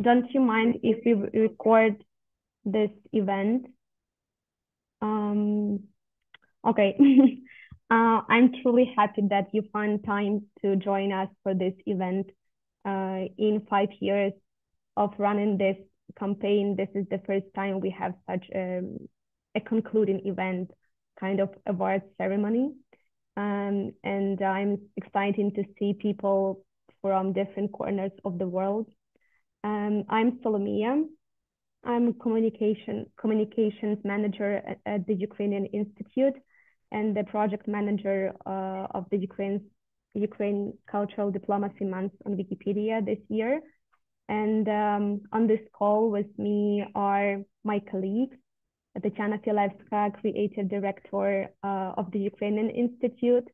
Don't you mind if we record this event? Okay. I'm truly happy that you found time to join us for this event. In 5 years of running this campaign, this is the first time we have such a concluding event, kind of award ceremony. And I'm excited to see people from different corners of the world. I'm Solomia. I'm communications manager at the Ukrainian Institute and the project manager of the Ukraine Cultural Diplomacy Month on Wikipedia this year. And on this call with me are my colleagues, Tetiana Fілевська, creative director of the Ukrainian Institute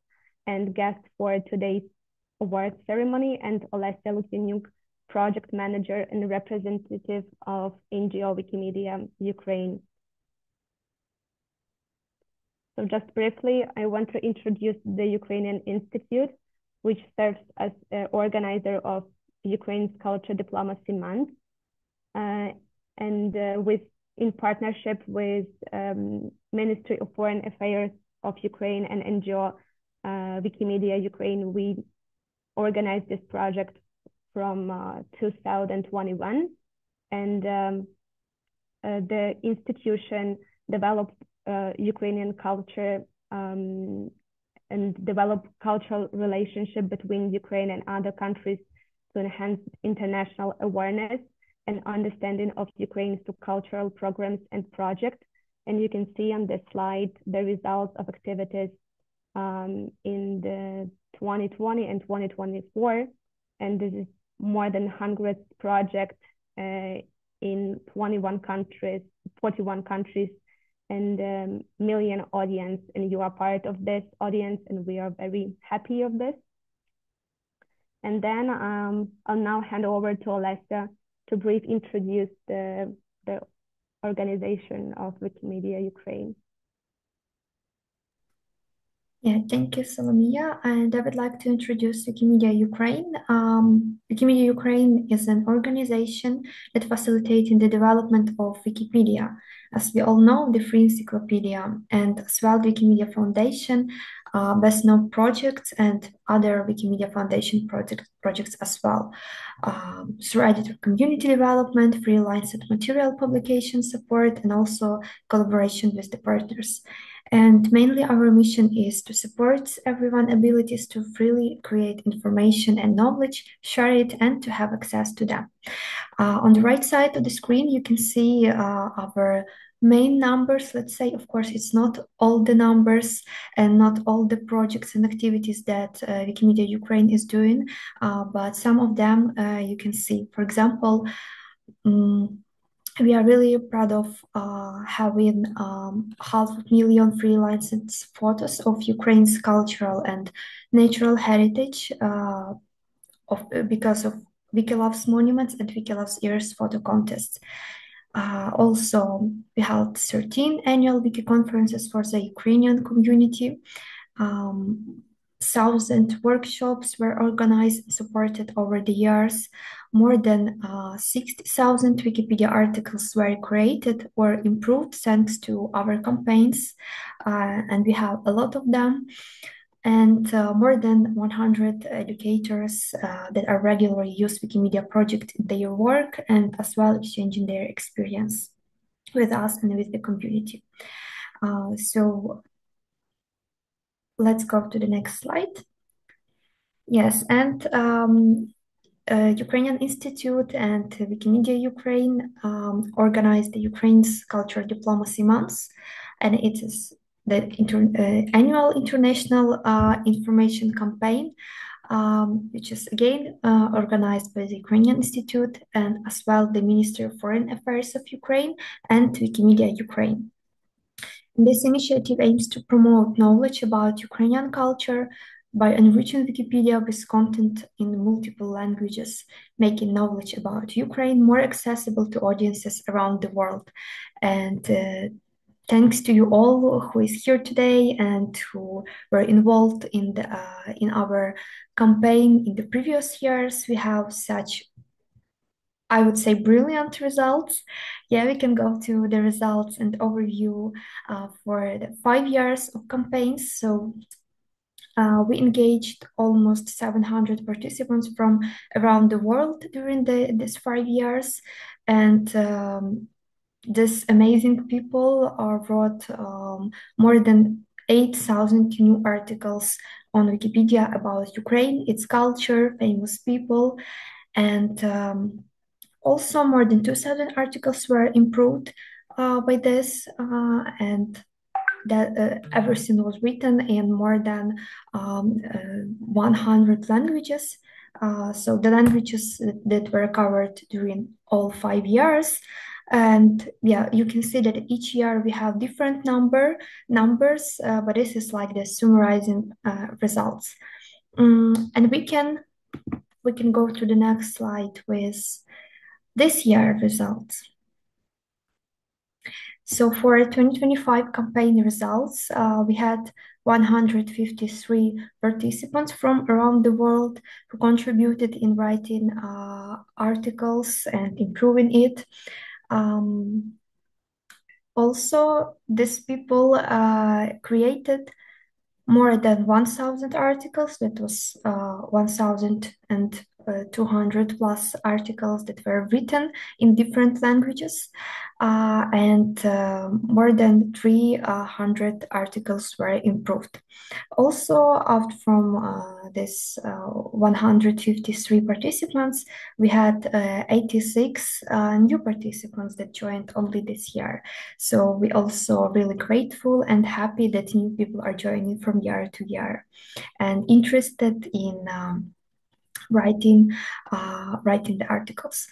and guest for today's award ceremony, and Olesya Lutvinuk, project manager and representative of NGO Wikimedia Ukraine. So just briefly, I want to introduce the Ukrainian Institute, which serves as organizer of Ukraine's Culture Diplomacy Month, and in partnership with Ministry of Foreign Affairs of Ukraine and NGO Wikimedia Ukraine, we organized this project from 2021, and the institution developed Ukrainian culture and developed cultural relationship between Ukraine and other countries to enhance international awareness and understanding of Ukraine's cultural programs and projects. And you can see on this slide the results of activities in the 2020 and 2024. And this is more than 100 projects in 41 countries, and million audience. And you are part of this audience, and we are very happy of this. And then I'll now hand over to Olesya to briefly introduce the organization of Wikimedia Ukraine. Yeah, thank you, Solomia. And I would like to introduce Wikimedia Ukraine. Wikimedia Ukraine is an organization that facilitates the development of Wikipedia. As we all know, the Free Encyclopedia, and as well the Wikimedia Foundation, best known projects, and other Wikimedia Foundation projects as well. Through editor community development, free licensed material publication support, and also collaboration with the partners. And mainly our mission is to support everyone's abilities to freely create information and knowledge, share it, and to have access to them. On the right side of the screen, you can see our main numbers. Let's say, of course, it's not all the numbers and not all the projects and activities that Wikimedia Ukraine is doing, but some of them you can see. For example, we are really proud of having 500,000 free licensed photos of Ukraine's cultural and natural heritage because of Wiki Loves Monuments and Wiki Loves Ears photo contests. Also, we held 13 annual Wiki conferences for the Ukrainian community. 1,000 workshops were organized and supported over the years. More than 60,000 Wikipedia articles were created or improved thanks to our campaigns, and we have a lot of them. And more than 100 educators that are regularly use Wikimedia project in their work, and as well exchanging their experience with us and with the community. So let's go to the next slide. Yes, and Ukrainian Institute and Wikimedia Ukraine organized the Ukraine's Cultural Diplomacy Month, and it is the annual international information campaign, which is again organized by the Ukrainian Institute and as well the Ministry of Foreign Affairs of Ukraine and Wikimedia Ukraine. This initiative aims to promote knowledge about Ukrainian culture by enriching Wikipedia with content in multiple languages, making knowledge about Ukraine more accessible to audiences around the world. And thanks to you all who is here today and who were involved in our campaign in the previous years. We have such I would say, brilliant results. Yeah, we can go to the results and overview for the 5 years of campaigns. So we engaged almost 700 participants from around the world during these 5 years. And these amazing people wrote more than 8,000 new articles on Wikipedia about Ukraine, its culture, famous people, and also more than 2,000 articles were improved by this, and that everything was written in more than 100 languages. So the languages that were covered during all 5 years. And yeah, you can see that each year we have different numbers, but this is like the summarizing results. And we can go to the next slide with this year results. So for 2025 campaign results, we had 153 participants from around the world who contributed in writing articles and improving it. Also, these people created more than 1,000 articles. That was 1,200 plus articles that were written in different languages, and more than 300 articles were improved. Also, out from this 153 participants, we had 86 new participants that joined only this year. So we also really grateful and happy that new people are joining from year to year and interested in writing the articles.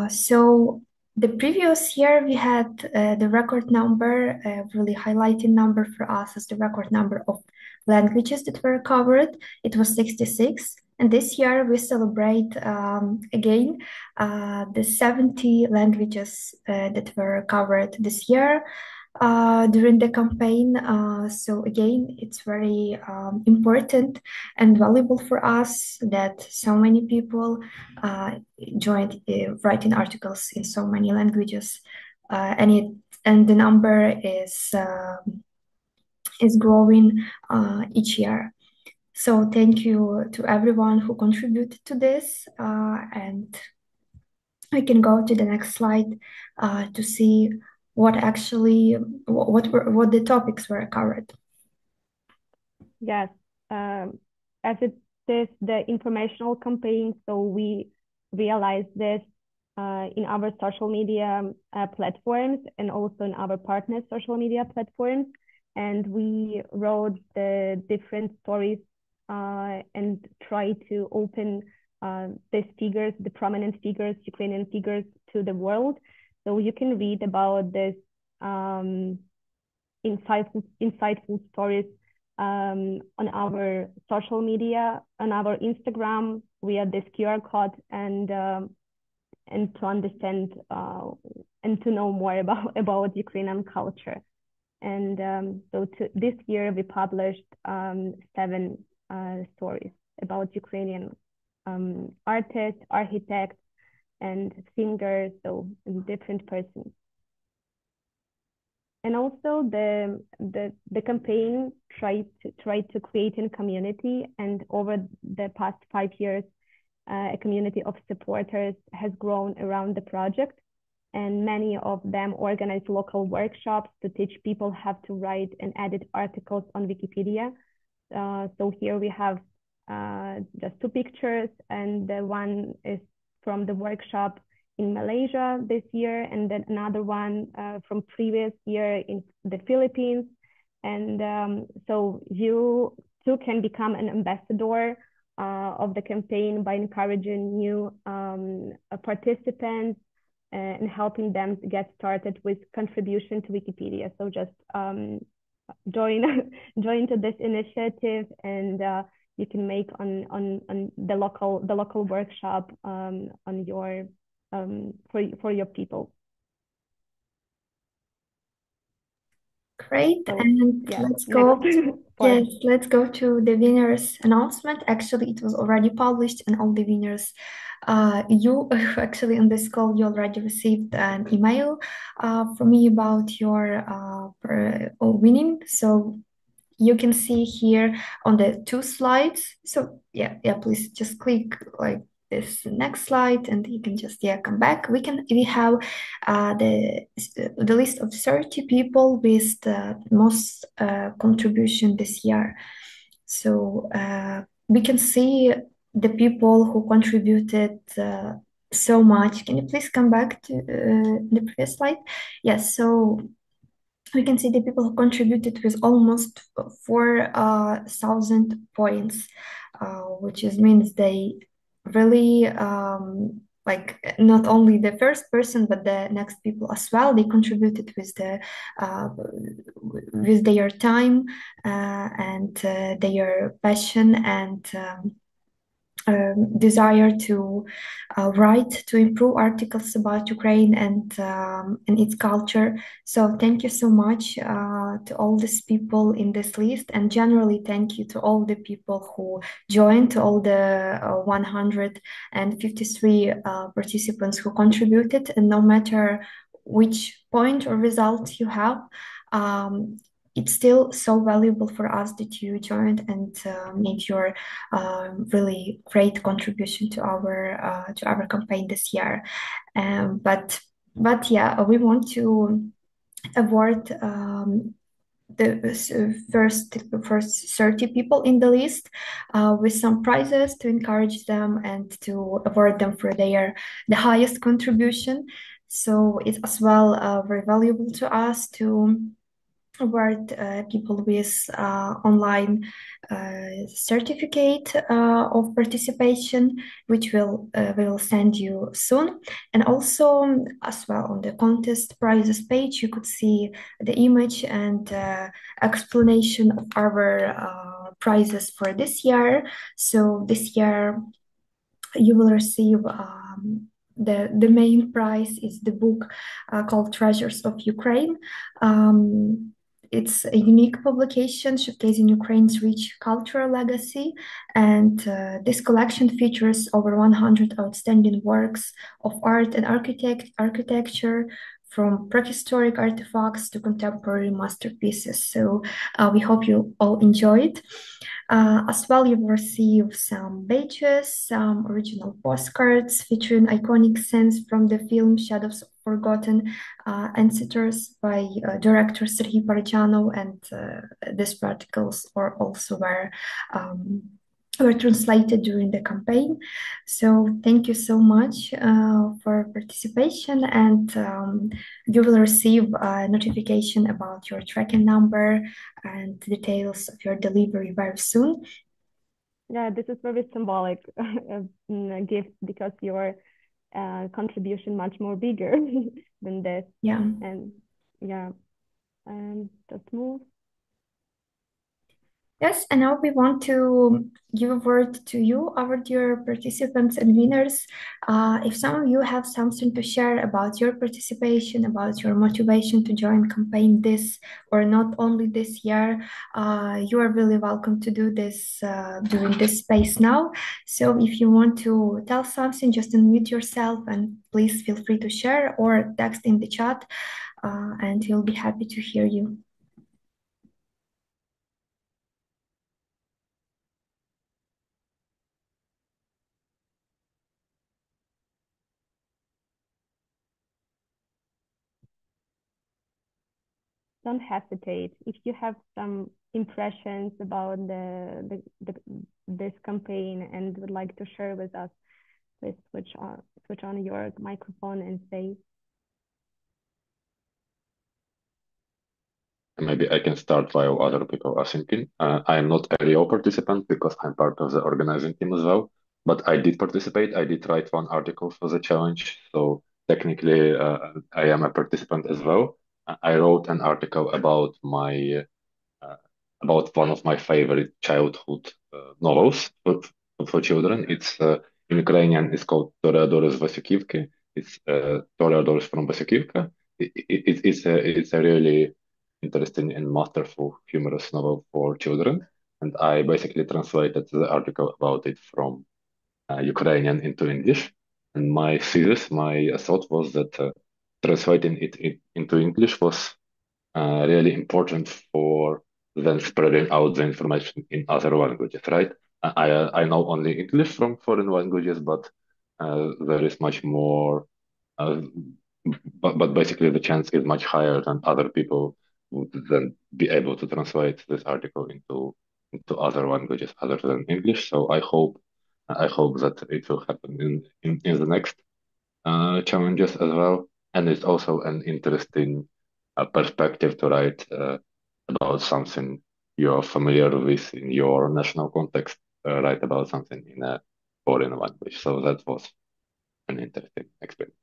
So the previous year we had the record number, really highlighting number for us as the record number of languages that were covered. It was 66. And this year we celebrate again the 70 languages that were covered this year during the campaign. So again, it's very important and valuable for us that so many people joined writing articles in so many languages, and the number is growing each year. So thank you to everyone who contributed to this, and we can go to the next slide to see what the topics were covered. Yes, as it is the informational campaign, so we realized this in our social media platforms and also in our partner social media platforms, and we wrote the different stories and try to open these figures, the prominent figures, Ukrainian figures, to the world. So you can read about this insightful stories on our social media, on our Instagram, via this QR code, and to understand and to know more about Ukrainian culture. And so this year we published 7 stories about Ukrainian artists, architects, and singers, so different persons. And also the campaign tried to create a community, and over the past 5 years, a community of supporters has grown around the project, and many of them organize local workshops to teach people how to write and edit articles on Wikipedia. So here we have just 2 pictures, and the one is from the workshop in Malaysia this year, and then another one from previous year in the Philippines. And so you too can become an ambassador of the campaign by encouraging new participants and helping them to get started with contribution to Wikipedia. So just join to this initiative, and you can make on the local workshop on your for your people. Great, So and yeah, let's go. next part. Yes, let's go to the winners announcement. Actually, it was already published, and all the winners, you actually in this call, you already received an email from me about your winning. So you can see here on the two slides. So yeah, please just click like this next slide, and you can just come back. We have the list of 30 people with the most contribution this year. So we can see the people who contributed so much. Can you please come back to the previous slide? Yes, so we can see the people who contributed with almost 4,000 points, which means they really like not only the first person but the next people as well. They contributed with their time and their passion and desire to write, to improve articles about Ukraine and its culture. So thank you so much to all these people in this list, and generally thank you to all the people who joined, to all the 153 participants who contributed, and no matter which point or result you have, it's still so valuable for us that you joined and made your really great contribution to our campaign this year. But yeah, we want to award the first 30 people in the list with some prizes to encourage them and to award them for the highest contribution. So it's as well very valuable to us to award people with online certificate of participation, which we will send you soon. And also, as well, on the contest prizes page, you could see the image and explanation of our prizes for this year. So this year, you will receive the main prize is the book called Treasures of Ukraine. It's a unique publication showcasing Ukraine's rich cultural legacy, and this collection features over 100 outstanding works of art and architecture, from prehistoric artifacts to contemporary masterpieces. So we hope you all enjoy it. As well, you will receive some badges, some original postcards featuring iconic scenes from the film Shadows of Forgotten Ancestors by director Serhiy Parajanov, and these articles are also were translated during the campaign. So thank you so much for participation, and you will receive a notification about your tracking number and details of your delivery very soon. Yeah, this is very symbolic gift, because your contribution much more bigger than this. Yeah. And yeah, and just move. Yes, and now we want to give a word to you, our dear participants and winners. If some of you have something to share about your participation, about your motivation to join campaign this or not only this year, you are really welcome to do this during this space now. So if you want to tell something, just unmute yourself and please feel free to share or text in the chat, and we'll be happy to hear you. Don't hesitate. If you have some impressions about this campaign and would like to share with us, please switch on your microphone and say. Maybe I can start while other people are thinking. I am not a real participant because I'm part of the organizing team as well, but I did participate. I did write one article for the challenge, so technically I am a participant as well. I wrote an article about about one of my favorite childhood novels for children. It's in Ukrainian. It's called Toreador z Vasikivki. It's Toreadors from Vasikivka. It's a really interesting and masterful humorous novel for children. And I basically translated the article about it from Ukrainian into English. And my thesis, my thought was that translating it into English was really important for then spreading out the information in other languages, right? I know only English from foreign languages, but there is much more. But basically, the chance is much higher than other people would then be able to translate this article into other languages other than English. So I hope that it will happen in the next challenges as well. And it's also an interesting perspective to write about something you're familiar with in your national context, write about something in a foreign language. So that was an interesting experience.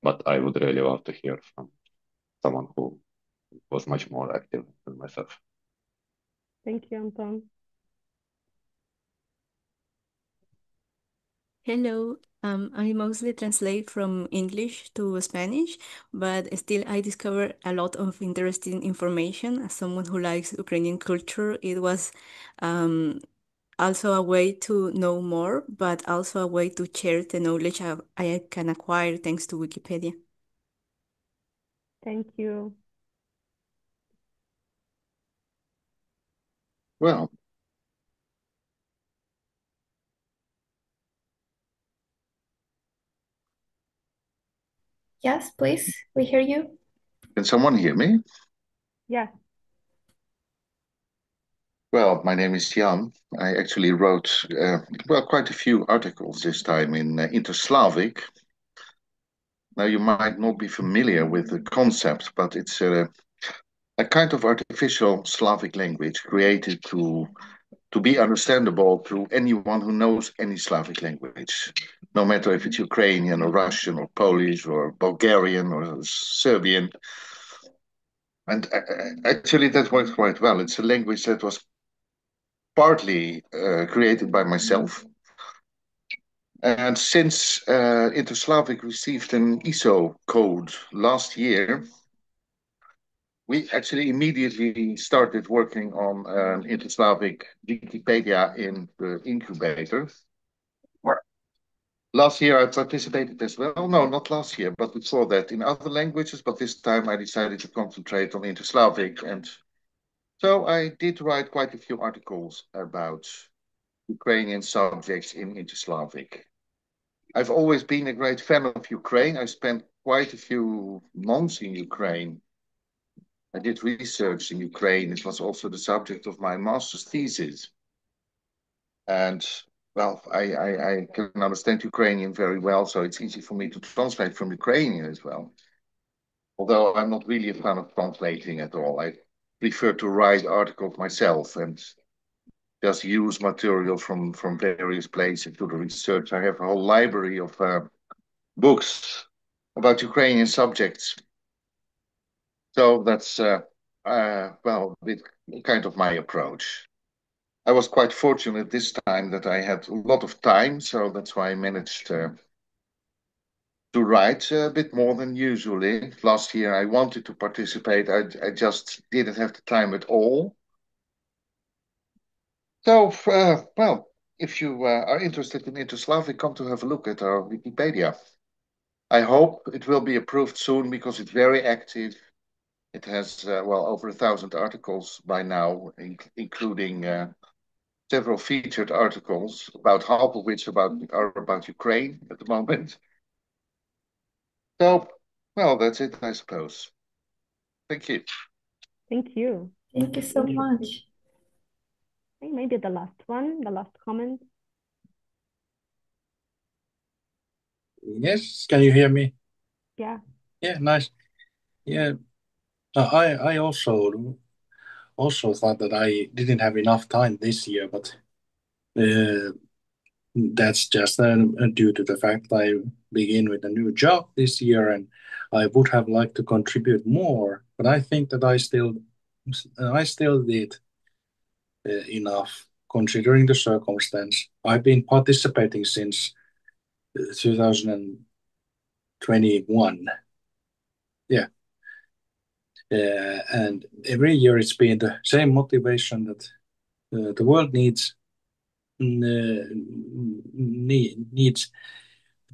But I would really love to hear from someone who was much more active than myself. Thank you, Anton. Hello, I mostly translate from English to Spanish, but still I discovered a lot of interesting information. As someone who likes Ukrainian culture, it was also a way to know more, but also a way to share the knowledge I can acquire thanks to Wikipedia. Thank you. Well, Yes, please, we hear you. can someone hear me? Yeah. Well, my name is Jan. I actually wrote, quite a few articles this time in Inter-Slavic. Now, you might not be familiar with the concept, but it's a kind of artificial Slavic language created to be understandable to anyone who knows any Slavic language, no matter if it's Ukrainian or Russian or Polish or Bulgarian or Serbian. And actually, that works quite well. It's a language that was partly created by myself. And since Inter-Slavic received an ISO code last year, we actually immediately started working on an Inter-Slavic Wikipedia in the incubator. Last year I participated as well. No, not last year, but before that in other languages. But this time I decided to concentrate on Inter-Slavic. And so I did write quite a few articles about Ukrainian subjects in Inter-Slavic. I've always been a great fan of Ukraine. I spent quite a few months in Ukraine. I did research in Ukraine. It was also the subject of my master's thesis. And well, I can understand Ukrainian very well, so it's easy for me to translate from Ukrainian as well. Although I'm not really a fan of translating at all. I prefer to write articles myself and just use material from various places to the research. I have a whole library of books about Ukrainian subjects. So that's, kind of my approach. I was quite fortunate this time that I had a lot of time, so that's why I managed to write a bit more than usually. Last year I wanted to participate, I just didn't have the time at all. So, if you are interested in Inter-Slavic, come to have a look at our Wikipedia. I hope it will be approved soon because it's very active. It has, over 1,000 articles by now, including several featured articles, about half of which are about Ukraine at the moment. So, well, that's it, I suppose. Thank you. Thank you. Thank you so much. I think maybe the last one, the last comment. Yes, can you hear me? Yeah. Yeah, nice. Yeah, I also thought that I didn't have enough time this year, but that's just due to the fact I begin with a new job this year, and I would have liked to contribute more, but I think that I still did enough considering the circumstance. I've been participating since 2021. Yeah. And every year it's been the same motivation that the world needs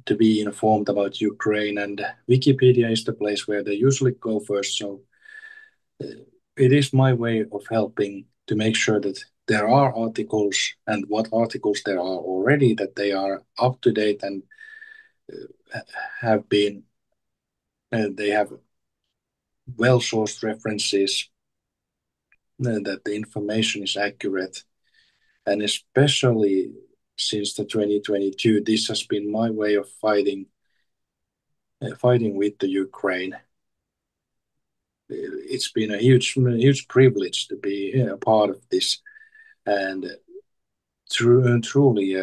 to be informed about Ukraine, and Wikipedia is the place where they usually go first. So it is my way of helping to make sure that there are articles, and what articles there are already, that they are up to date and have been, they have well-sourced references, that the information is accurate. And especially since the 2022, this has been my way of fighting with the Ukraine. It's been a huge privilege to be a part of this, and truly,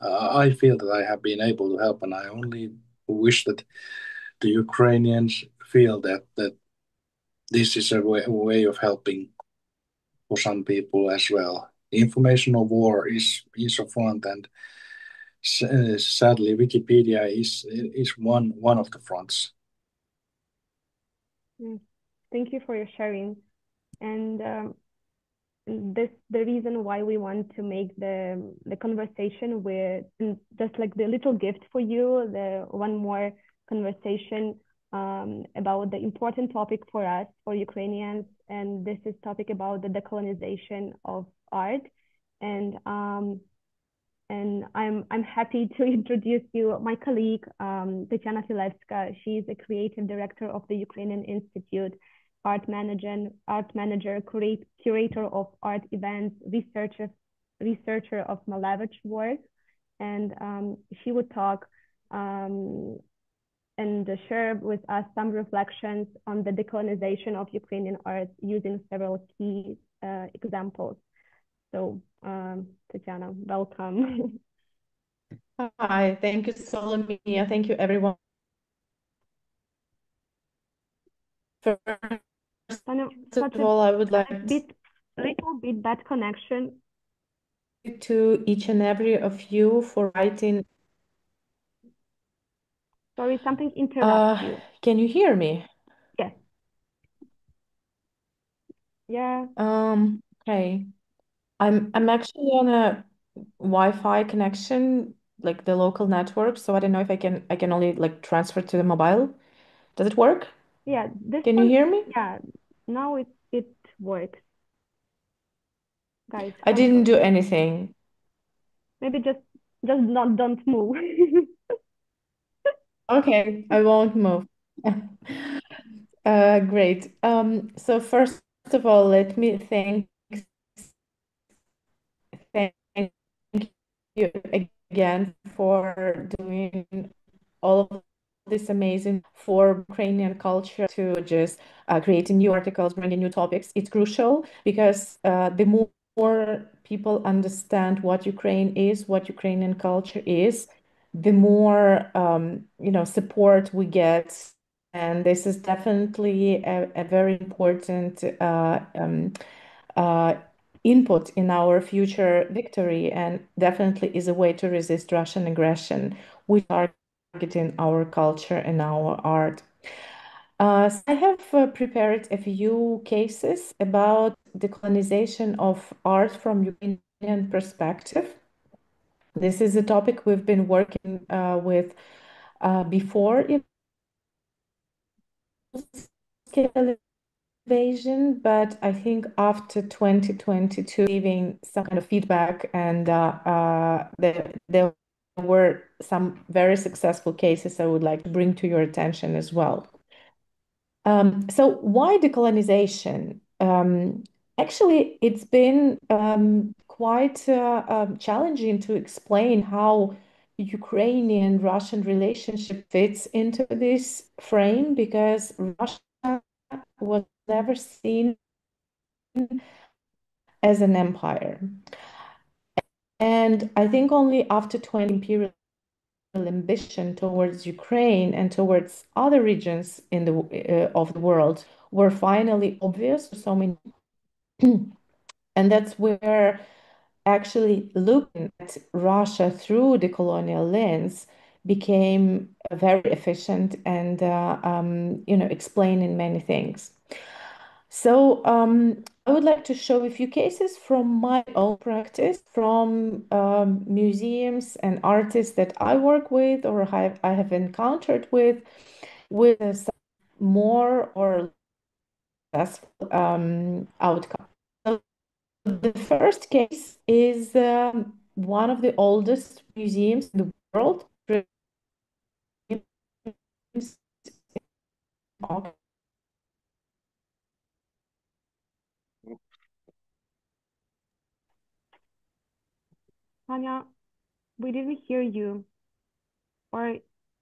I feel that I have been able to help, and I only wish that the Ukrainians feel that this is a way of helping for some people as well. Informational war is a front, and sadly, Wikipedia is one of the fronts. Thank you for your sharing. And the reason why we want to make the conversation with just like the little gift for you, the one more conversation about the important topic for us, for Ukrainians, and this is topic about the decolonization of art. And I'm happy to introduce you my colleague Tетяна Філевська. She is a creative director of the Ukrainian Institute, art manager, curator of art events, researcher of Malevich work, and she would talk and share with us some reflections on the decolonization of Ukrainian art using several key examples. So, Tetiana, welcome. Hi, thank you, Solomia. Thank you, everyone. First of all, I would like little bit bad connection to each and every of you for writing. Sorry, something interrupts you. Can you hear me? Yes. Yeah. Okay. I'm actually on a Wi-Fi connection, like the local network, so I don't know if I can only like transfer to the mobile. Does it work? Yeah, Can you hear me? Yeah, now it works. Guys, I didn't do anything. Maybe just don't move. Okay, I won't move. Great. So first of all, let me thank you again for doing all of this amazing for Ukrainian culture, to just creating new articles, bringing new topics. It's crucial because the more people understand what Ukraine is, what Ukrainian culture is, the more support we get. And this is definitely a very important input in our future victory, and definitely is a way to resist Russian aggression. We are targeting our culture and our art. So I have prepared a few cases about the decolonization of art from Ukrainian perspective. This is a topic we've been working with before in scale invasion, but I think after 2022, giving some kind of feedback, and there were some very successful cases I would like to bring to your attention as well. So why decolonization? Actually, it's been quite challenging to explain how Ukrainian-Russian relationship fits into this frame, because Russia was never seen as an empire. And I think only after 20 imperial ambition towards Ukraine and towards other regions in of the world were finally obvious to so many. And that's where actually looking at Russia through the colonial lens became very efficient and explaining many things. So I would like to show a few cases from my own practice, from museums and artists that I work with or I have encountered with some more or less outcome. So the first case is one of the oldest museums in the world. Tanya, we didn't hear you. Or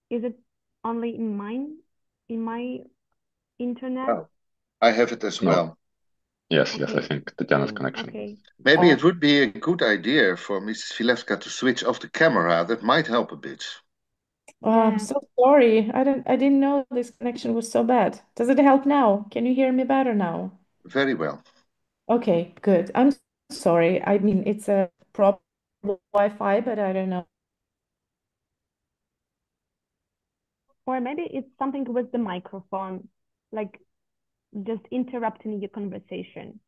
is it only in my internet? Oh, I have it as No. well. Yes, I Okay. think Tatiana's connection. Okay. Maybe it would be a good idea for Mrs. Filewska to switch off the camera. That might help a bit. I'm Yeah. so sorry. I didn't know this connection was so bad. Does it help now? Can you hear me better now? Very well. Okay, good. I'm sorry. I mean, it's a proper Wi-Fi, but I don't know. Or maybe it's something with the microphone, like just interrupting your conversation.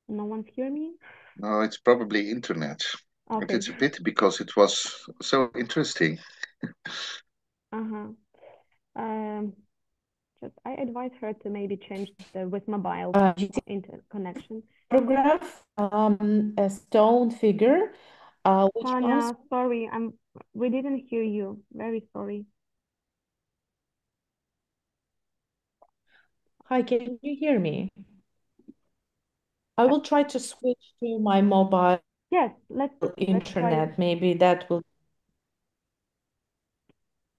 No one's hearing me? No, it's probably internet. And Okay. it's a pity because it was so interesting. Uh-huh. I advise her to maybe change the with mobile connection. Photograph, a stone figure, which comes. Tanya, sorry, we didn't hear you. Very sorry. Hi, can you hear me? I will try to switch to my mobile Yes, let's try. internet. Maybe that will.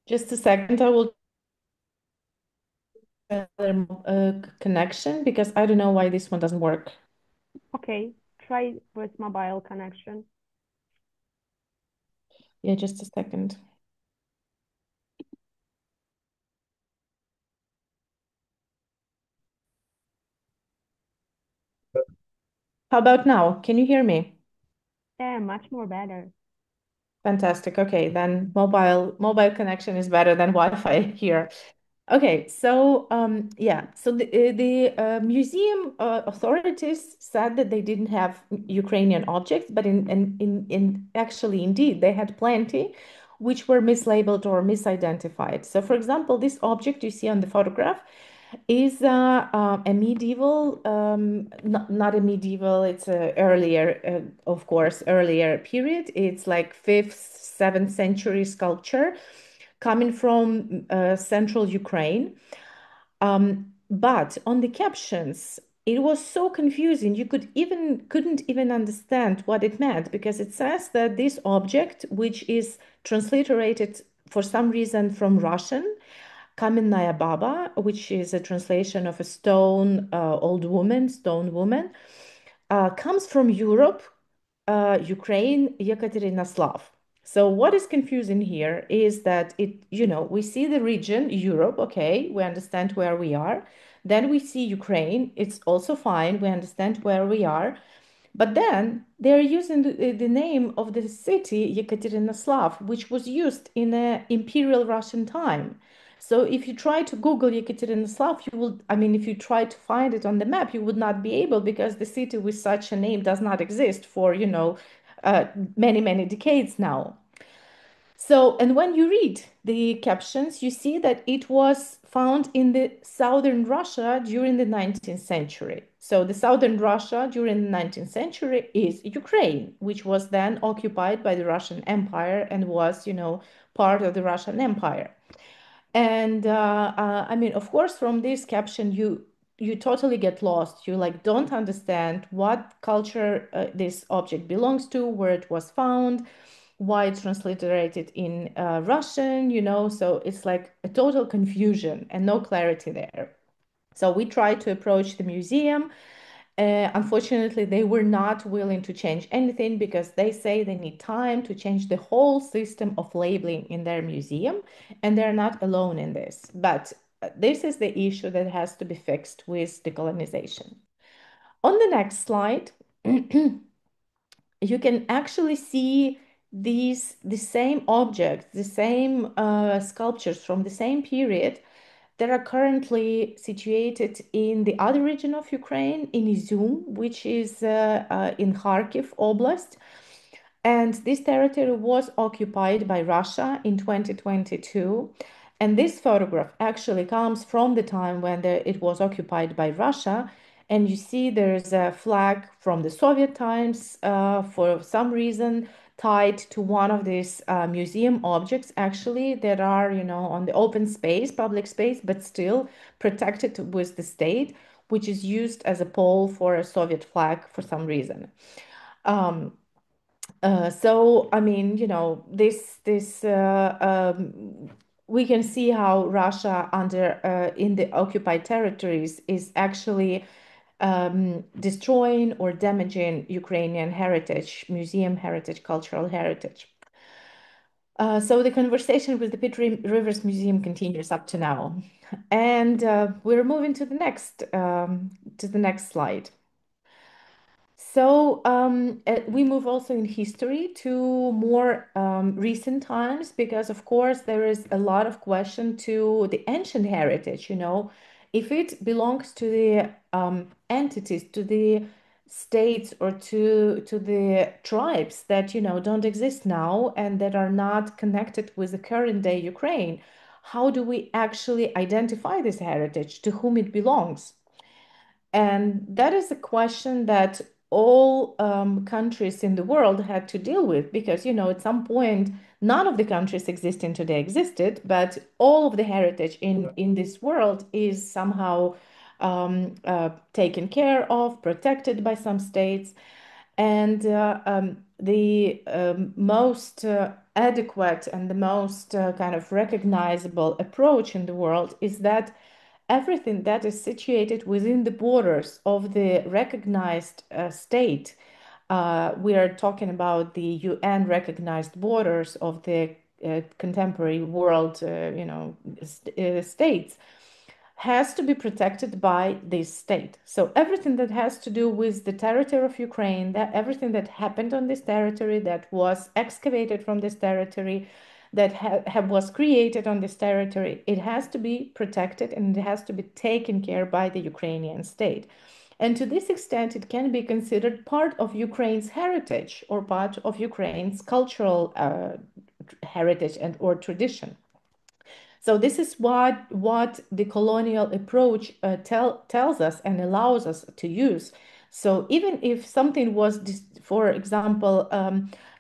Just a second, I will connection because I don't know why this one doesn't work. Okay, try with mobile connection. Yeah, just a second. How about now? Can you hear me? Yeah, much more better. Fantastic. Okay, then mobile connection is better than Wi-Fi here. Okay, so yeah, so the museum authorities said that they didn't have Ukrainian objects, but in actually indeed they had plenty, which were mislabeled or misidentified. So, for example, this object you see on the photograph is a medieval, not a medieval, it's a earlier, of course, earlier period. It's like 5th, 7th century sculpture coming from central Ukraine. But on the captions, it was so confusing. You couldn't even understand what it meant because it says that this object, which is transliterated for some reason from Russian, Kamenная Baba, which is a translation of a stone stone woman, comes from Europe, Ukraine, Yekaterinoslav. So what is confusing here is that we see the region, Europe, okay, we understand where we are. Then we see Ukraine, it's also fine, we understand where we are. But then they're using the name of the city, Yekaterinoslav, which was used in the Imperial Russian time. So if you try to Google Yekaterinoslav, if you try to find it on the map, you would not be able because the city with such a name does not exist for, many, many decades now. So, and when you read the captions, you see that it was found in the southern Russia during the 19th century. So the southern Russia during the 19th century is Ukraine, which was then occupied by the Russian Empire and was, part of the Russian Empire. And of course, from this caption, you totally get lost. You don't understand what culture this object belongs to, where it was found, why it's transliterated in Russian, so it's like a total confusion and no clarity there. So we tried to approach the museum. Unfortunately, they were not willing to change anything because they say they need time to change the whole system of labeling in their museum, and they're not alone in this. But this is the issue that has to be fixed with decolonization. On the next slide, you can actually see the same objects, the same sculptures from the same period that are currently situated in the other region of Ukraine, in Izum, which is in Kharkiv Oblast. And this territory was occupied by Russia in 2022. And this photograph actually comes from the time when it was occupied by Russia. And you see there's a flag from the Soviet times, for some reason tied to one of these museum objects, actually, that are, on the open space, public space, but still protected with the state, which is used as a pole for a Soviet flag for some reason. So, I mean, we can see how Russia in the occupied territories is actually destroying or damaging Ukrainian heritage, museum heritage, cultural heritage. So the conversation with the Pitt Rivers Museum continues up to now. And we're moving to the next slide. So we move also in history to more recent times, because of course there is a lot of question to the ancient heritage, if it belongs to the entities, to the states, or to the tribes that, don't exist now and that are not connected with the current day Ukraine. How do we actually identify this heritage, to whom it belongs? And that is a question that all countries in the world had to deal with, because, at some point, none of the countries existing today existed, but all of the heritage in this world is somehow taken care of, protected by some states. And the most adequate and the most kind of recognizable approach in the world is that everything that is situated within the borders of the recognized state, we are talking about the UN recognized borders of the contemporary world, states, has to be protected by this state. So everything that has to do with the territory of Ukraine, that everything that happened on this territory, that was excavated from this territory, that was created on this territory, it has to be protected and it has to be taken care by the Ukrainian state. And to this extent, it can be considered part of Ukraine's heritage or part of Ukraine's cultural heritage and or tradition. So this is what the colonial approach tells us and allows us to use. So even if something was, for example,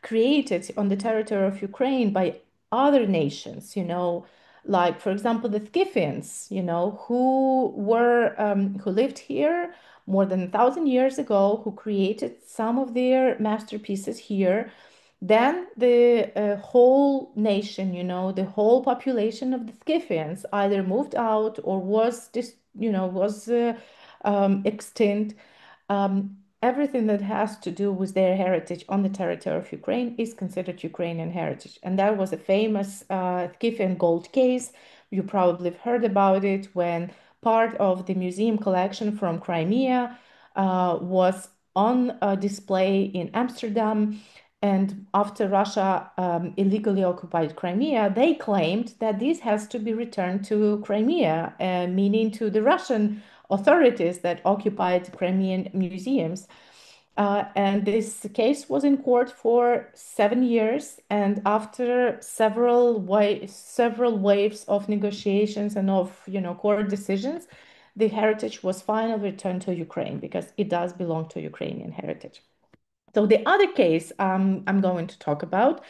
created on the territory of Ukraine by other nations, like, for example, the Scythians, who lived here more than 1,000 years ago, who created some of their masterpieces here, then the whole nation, the whole population of the Scythians either moved out or was extinct. Everything that has to do with their heritage on the territory of Ukraine is considered Ukrainian heritage. And that was a famous Scythian gold case. You probably have heard about it, when part of the museum collection from Crimea was on display in Amsterdam. And after Russia illegally occupied Crimea, they claimed that this has to be returned to Crimea, meaning to the Russian authorities that occupied Crimean museums. And this case was in court for 7 years. And after several waves of negotiations and of court decisions, the heritage was finally returned to Ukraine, because it does belong to Ukrainian heritage. So the other case I'm going to talk about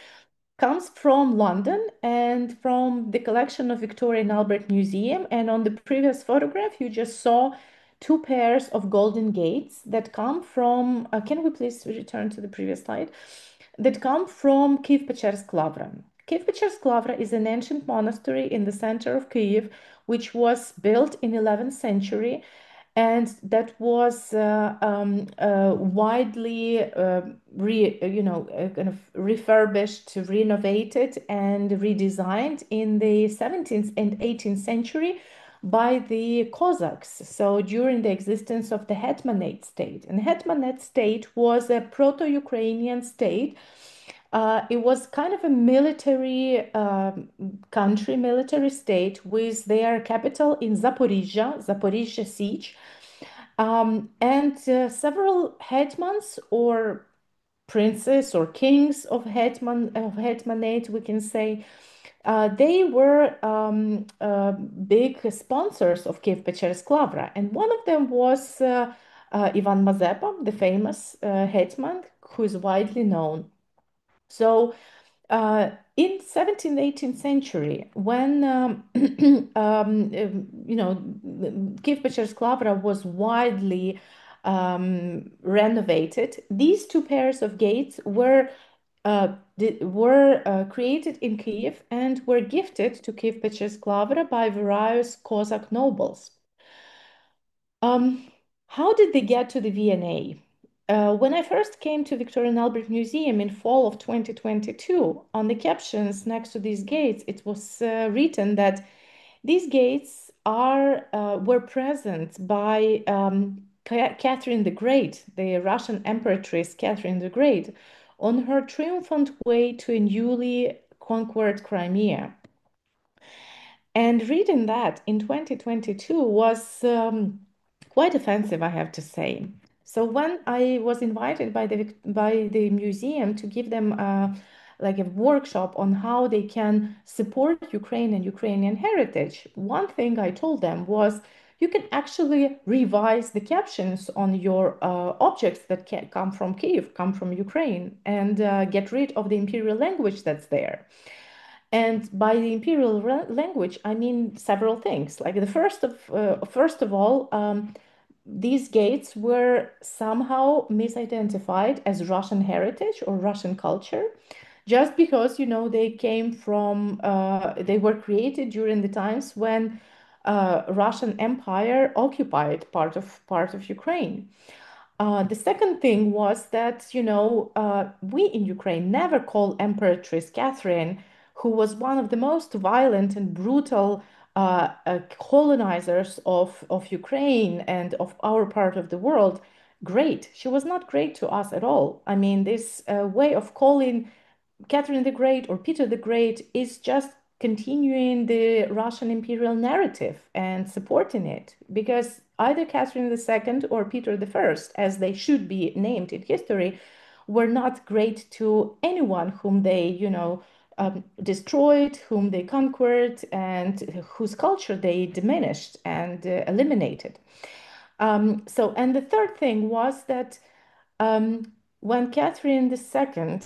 comes from London and from the collection of Victoria and Albert Museum. And on the previous photograph, you just saw 2 pairs of golden gates that come from, can we please return to the previous slide? That come from Kyiv-Pechersk Lavra. Kyiv-Pechersk Lavra is an ancient monastery in the center of Kyiv, which was built in 11th century. And that was widely kind of refurbished, renovated, and redesigned in the 17th and 18th century by the Cossacks. So during the existence of the Hetmanate state. And Hetmanate state was a proto-Ukrainian state It was kind of a military country, military state with their capital in Zaporizhia siege. And several hetmans or princes or kings of hetmanate, we can say, they were big sponsors of Kiev-Pechersky Lavra, and one of them was Ivan Mazepa, the famous hetman, who is widely known. So in 17th, 18th century, when Kiev-Pechersky Lavra was widely renovated, these two pairs of gates were created in Kiev and were gifted to Kiev-Pechersky Lavra by various Cossack nobles. How did they get to the V&A? When I first came to Victoria and Albert Museum in fall of 2022, on the captions next to these gates, it was written that these gates were present by Catherine the Great, the Russian Empress Catherine the Great, on her triumphant way to a newly conquered Crimea. And reading that in 2022 was quite offensive, I have to say. So when I was invited by the museum to give them like a workshop on how they can support Ukraine and Ukrainian heritage, one thing I told them was you can actually revise the captions on your objects that come from Kiev, come from Ukraine, and get rid of the imperial language that's there. And by the imperial language, I mean several things. Like first of all, these gates were somehow misidentified as Russian heritage or Russian culture, just because they came from they were created during the times when Russian Empire occupied part of Ukraine. The second thing was that we in Ukraine never call Empress Catherine, who was one of the most violent and brutal colonizers of Ukraine and of our part of the world, great. She was not great to us at all. I mean, this way of calling Catherine the Great or Peter the Great is just continuing the Russian imperial narrative and supporting it, because either Catherine II or Peter I, as they should be named in history, were not great to anyone whom they, destroyed, whom they conquered, and whose culture they diminished and eliminated. And the third thing was that when Catherine II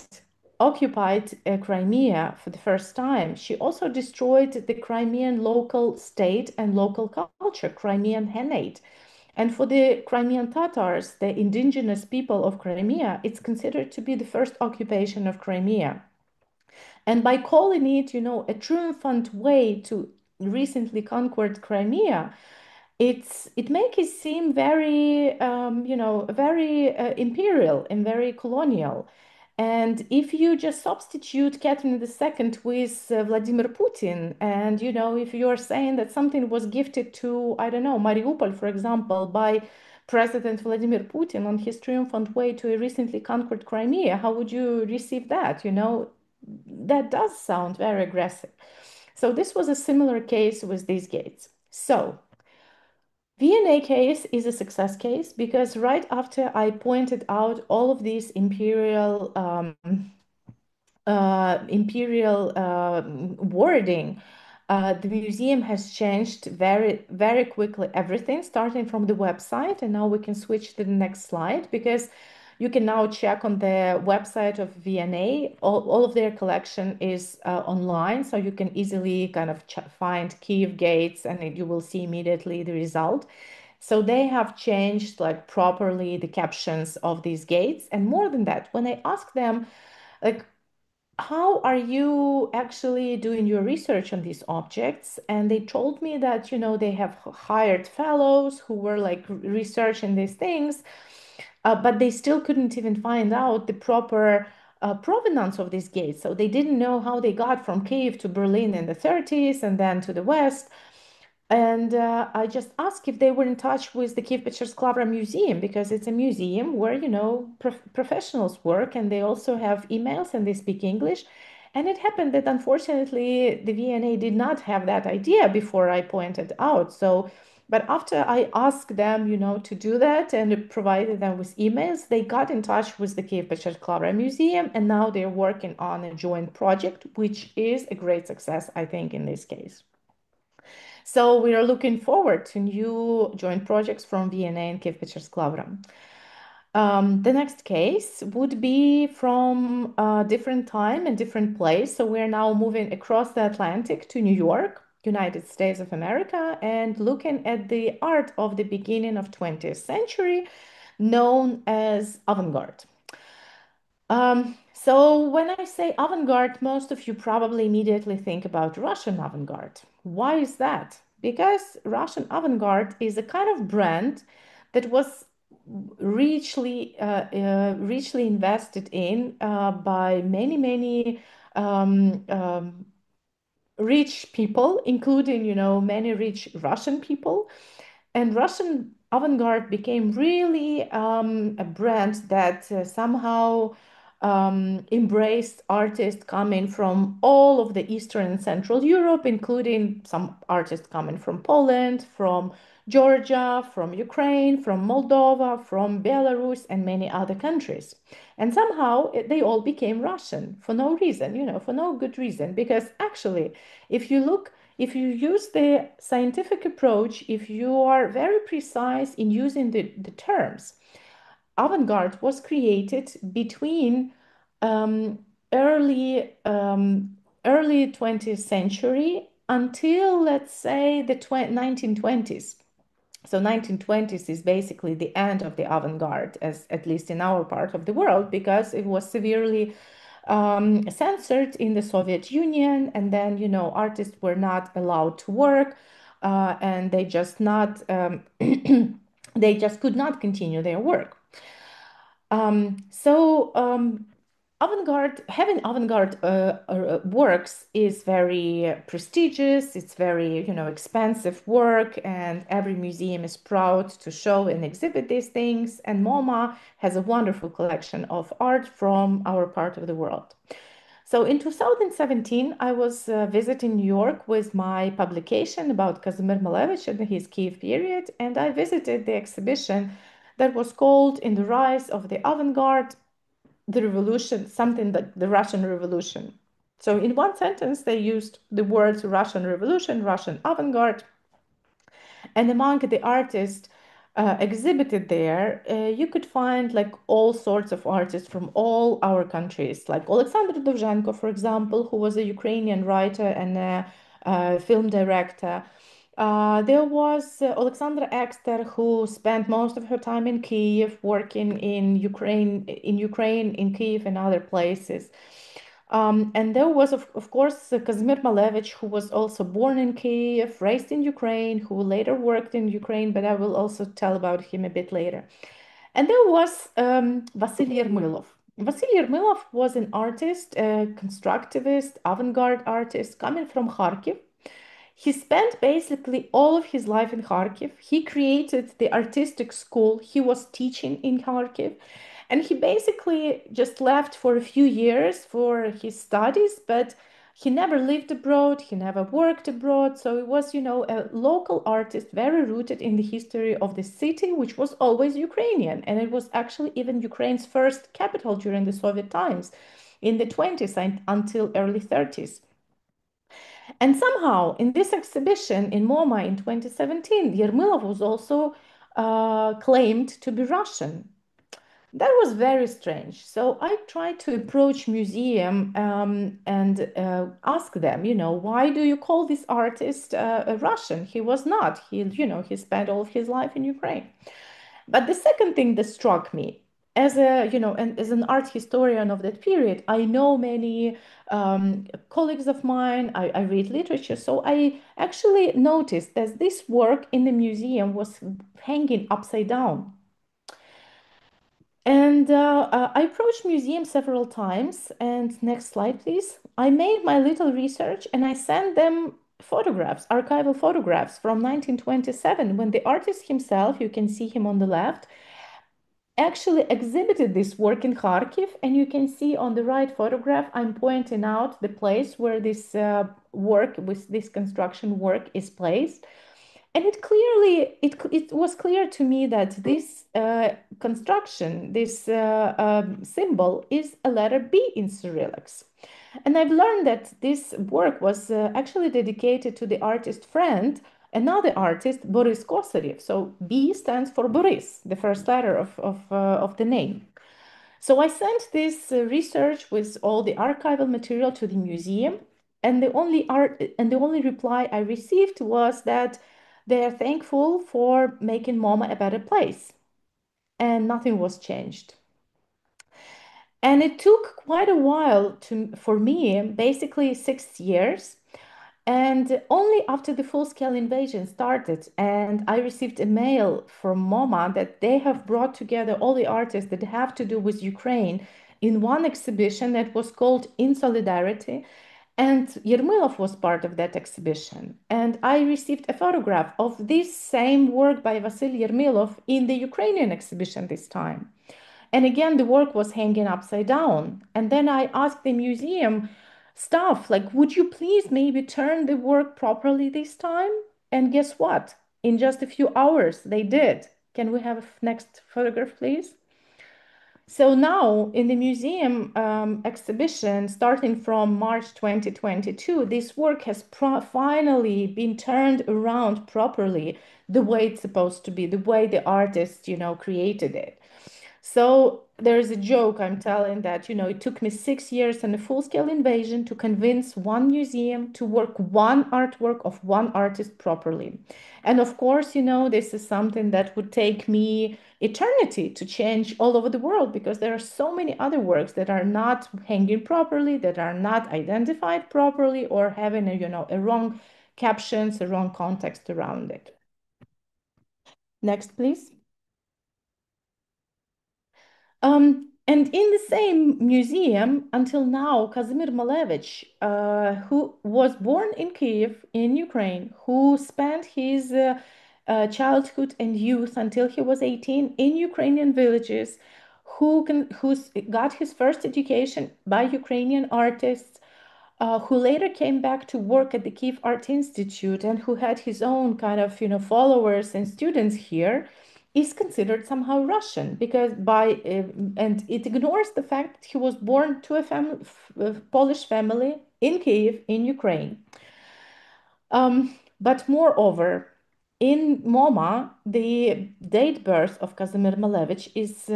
occupied Crimea for the first time, she also destroyed the Crimean local state and local culture, Crimean Khanate. And for the Crimean Tatars, the indigenous people of Crimea, it's considered to be the first occupation of Crimea. And by calling it, a triumphant way to recently conquered Crimea, it makes it seem very, very imperial and very colonial. And if you just substitute Catherine II with Vladimir Putin, and if you're saying that something was gifted to, I don't know, Mariupol, for example, by President Vladimir Putin on his triumphant way to a recently conquered Crimea, how would you receive that? That does sound very aggressive. So this was a similar case with these gates. So V&A case is a success case because right after I pointed out all of these imperial wording, the museum has changed very, very quickly everything, starting from the website. And now we can switch to the next slide because you can now check on the website of V&A. All of their collection is online, so you can easily kind of find Kiev gates and you will see immediately the result. So they have changed like properly the captions of these gates. And more than that, when I asked them, like, how are you actually doing your research on these objects? And they told me that, they have hired fellows who were like researching these things, but they still couldn't even find out the proper provenance of these gates. So they didn't know how they got from Kiev to Berlin in the 30s and then to the West. And I just asked if they were in touch with the Kyiv-Pечерська Лавра Museum, because it's a museum where, you know, professionals work, and they also have emails and they speak English. And it happened that unfortunately the V&A did not have that idea before I pointed out. So, but after I asked them, you know, to do that and provided them with emails, they got in touch with the Kyiv-Pечерська Лавра Museum, and now they're working on a joint project, which is a great success, I think, in this case. So we are looking forward to new joint projects from V&A and Kyiv-Pечерська Лавра. The next case would be from a different time and different place. So we're now moving across the Atlantic to New York, United States of America, and looking at the art of the beginning of 20th century, known as avant-garde. So when I say avant-garde, most of you probably immediately think about Russian avant-garde. Why is that? Because Russian avant-garde is a kind of brand that was richly invested in by many rich people, including, you know, many rich Russian people. And Russian avant-garde became really a brand that somehow embraced artists coming from all of the Eastern and Central Europe, including some artists coming from Poland, from Georgia, from Ukraine, from Moldova, from Belarus, and many other countries. And somehow they all became Russian for no reason, you know, for no good reason. Because actually, if you use the scientific approach, if you are very precise in using the terms, avant-garde was created between early 20th century until, let's say, the 1920s. So 1920s is basically the end of the avant-garde, as at least in our part of the world, because it was severely censored in the Soviet Union, and then, you know, artists were not allowed to work, and they just they just could not continue their work. Having avant-garde works is very prestigious. It's very, you know, expensive work, and every museum is proud to show and exhibit these things. And MoMA has a wonderful collection of art from our part of the world. So in 2017, I was visiting New York with my publication about Kazimir Malevich and his Kyiv period, and I visited the exhibition that was called "In the Rise of the Avant-Garde, the Revolution," something like the Russian Revolution. So in one sentence, they used the words Russian Revolution, Russian avant-garde. And among the artists exhibited there, you could find like all sorts of artists from all our countries, like Alexander Dovzhenko, for example, who was a Ukrainian writer and a film director. There was Alexandra Ekster, who spent most of her time in Kyiv, working in Ukraine, in Kyiv and other places. And there was, of course, Kazimir Malevich, who was also born in Kyiv, raised in Ukraine, who later worked in Ukraine, but I will also tell about him a bit later. And there was Vasily Yermilov. Vasily Yermilov was an artist, a constructivist, avant-garde artist coming from Kharkiv. He spent basically all of his life in Kharkiv. He created the artistic school. He was teaching in Kharkiv. And he basically just left for a few years for his studies, but he never lived abroad. He never worked abroad. So he was, you know, a local artist, very rooted in the history of the city, which was always Ukrainian. And it was actually even Ukraine's first capital during the Soviet times in the 20s until early 30s. And somehow in this exhibition in MoMA in 2017, Yermilov was also claimed to be Russian. That was very strange. So I tried to approach museum and ask them, you know, why do you call this artist a Russian? He was not. He spent all of his life in Ukraine. But the second thing that struck me, as an art historian of that period, I know many colleagues of mine, I read literature, so I actually noticed that this work in the museum was hanging upside down. And I approached museums several times, and next slide, please. I made my little research and I sent them photographs, archival photographs from 1927, when the artist himself, you can see him on the left, actually exhibited this work in Kharkiv. And you can see on the right photograph, I'm pointing out the place where this work, with this construction work, is placed. And it was clear to me that this construction, this symbol, is a letter B in Cyrillics. And I've learned that this work was actually dedicated to the artist friend, another artist, Boris Kosarev. So B stands for Boris, the first letter of the name. So I sent this research with all the archival material to the museum, and the only reply I received was that they are thankful for making MoMA a better place, and nothing was changed. And it took quite a while for me, basically 6 years. And only after the full-scale invasion started, and I received a mail from MoMA that they have brought together all the artists that have to do with Ukraine in one exhibition that was called In Solidarity. And Yermilov was part of that exhibition. And I received a photograph of this same work by Vasily Yermilov in the Ukrainian exhibition this time. And again, the work was hanging upside down. And then I asked the museum staff, like, would you please maybe turn the work properly this time? And guess what? In just a few hours, they did. Can we have a next photograph, please? So now in the museum exhibition, starting from March 2022, this work has finally been turned around properly, the way it's supposed to be, the way the artist, created it. So there's a joke I'm telling that, it took me 6 years and a full-scale invasion to convince one museum to work one artwork of one artist properly. And of course, this is something that would take me eternity to change all over the world, because there are so many other works that are not hanging properly, that are not identified properly, or having a wrong captions, a wrong context around it. Next, please. And in the same museum, until now, Kazimir Malevich, who was born in Kiev, in Ukraine, who spent his childhood and youth until he was 18 in Ukrainian villages, who got his first education by Ukrainian artists, who later came back to work at the Kiev Art Institute, and who had his own kind of, followers and students here, is considered somehow Russian, because and it ignores the fact that he was born to a Polish family in Kiev, in Ukraine. But moreover, in MoMA, the date birth of Kazimir Malevich is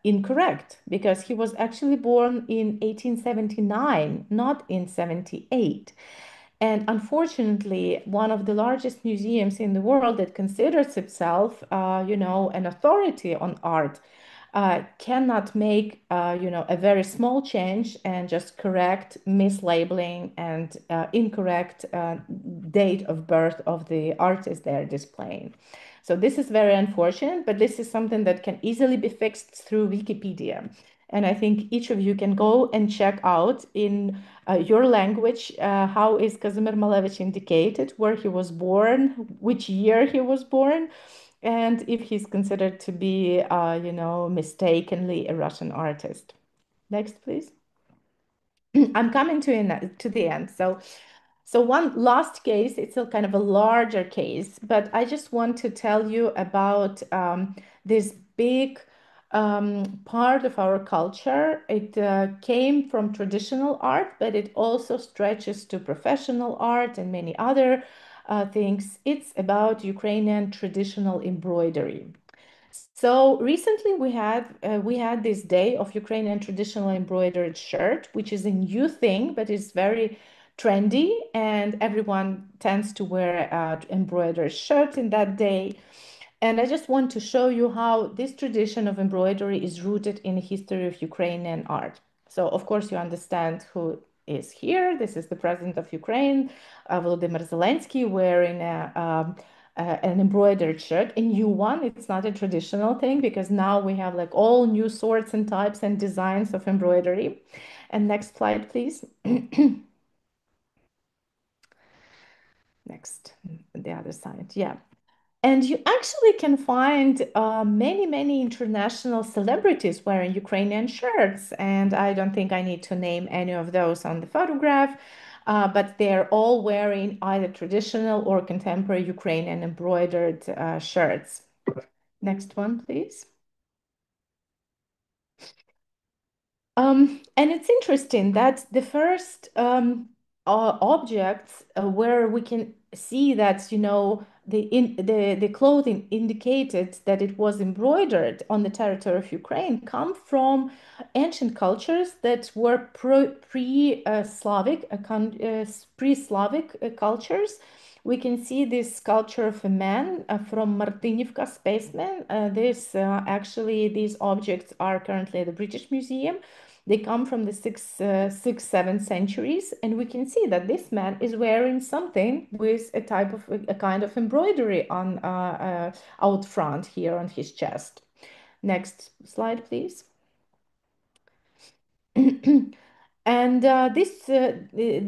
incorrect, because he was actually born in 1879, not in 78. And unfortunately, one of the largest museums in the world that considers itself, an authority on art, cannot make, a very small change and just correct mislabeling and incorrect date of birth of the artist they are displaying. So this is very unfortunate, but this is something that can easily be fixed through Wikipedia. And I think each of you can go and check out in your language how is Kazimir Malevich indicated, where he was born, which year he was born, and if he's considered to be, mistakenly a Russian artist. Next, please. I'm coming to the end. So one last case, it's a kind of a larger case, but I just want to tell you about this big part of our culture. It came from traditional art, but it also stretches to professional art and many other things. It's about Ukrainian traditional embroidery. So recently we had this day of Ukrainian traditional embroidered shirt, which is a new thing, but it's very trendy, and everyone tends to wear embroidered shirt in that day. And I just want to show you how this tradition of embroidery is rooted in the history of Ukrainian art. So, of course, you understand who is here. This is the president of Ukraine, Volodymyr Zelensky, wearing an embroidered shirt, a new one. It's not a traditional thing, because now we have like all new sorts and types and designs of embroidery. And next slide, please. Next, the other side, yeah. And you actually can find many international celebrities wearing Ukrainian shirts. And I don't think I need to name any of those on the photograph, but they're all wearing either traditional or contemporary Ukrainian embroidered shirts. Next one, please. And it's interesting that the first objects where we can see that, you know, the clothing indicated that it was embroidered on the territory of Ukraine come from ancient cultures that were pre-Slavic cultures. We can see this sculpture of a man from Martinivka Spaceman. Actually, these objects are currently at the British Museum. They come from the 6th, 7th centuries, and we can see that this man is wearing something with a kind of embroidery on out front here on his chest. Next slide, please. And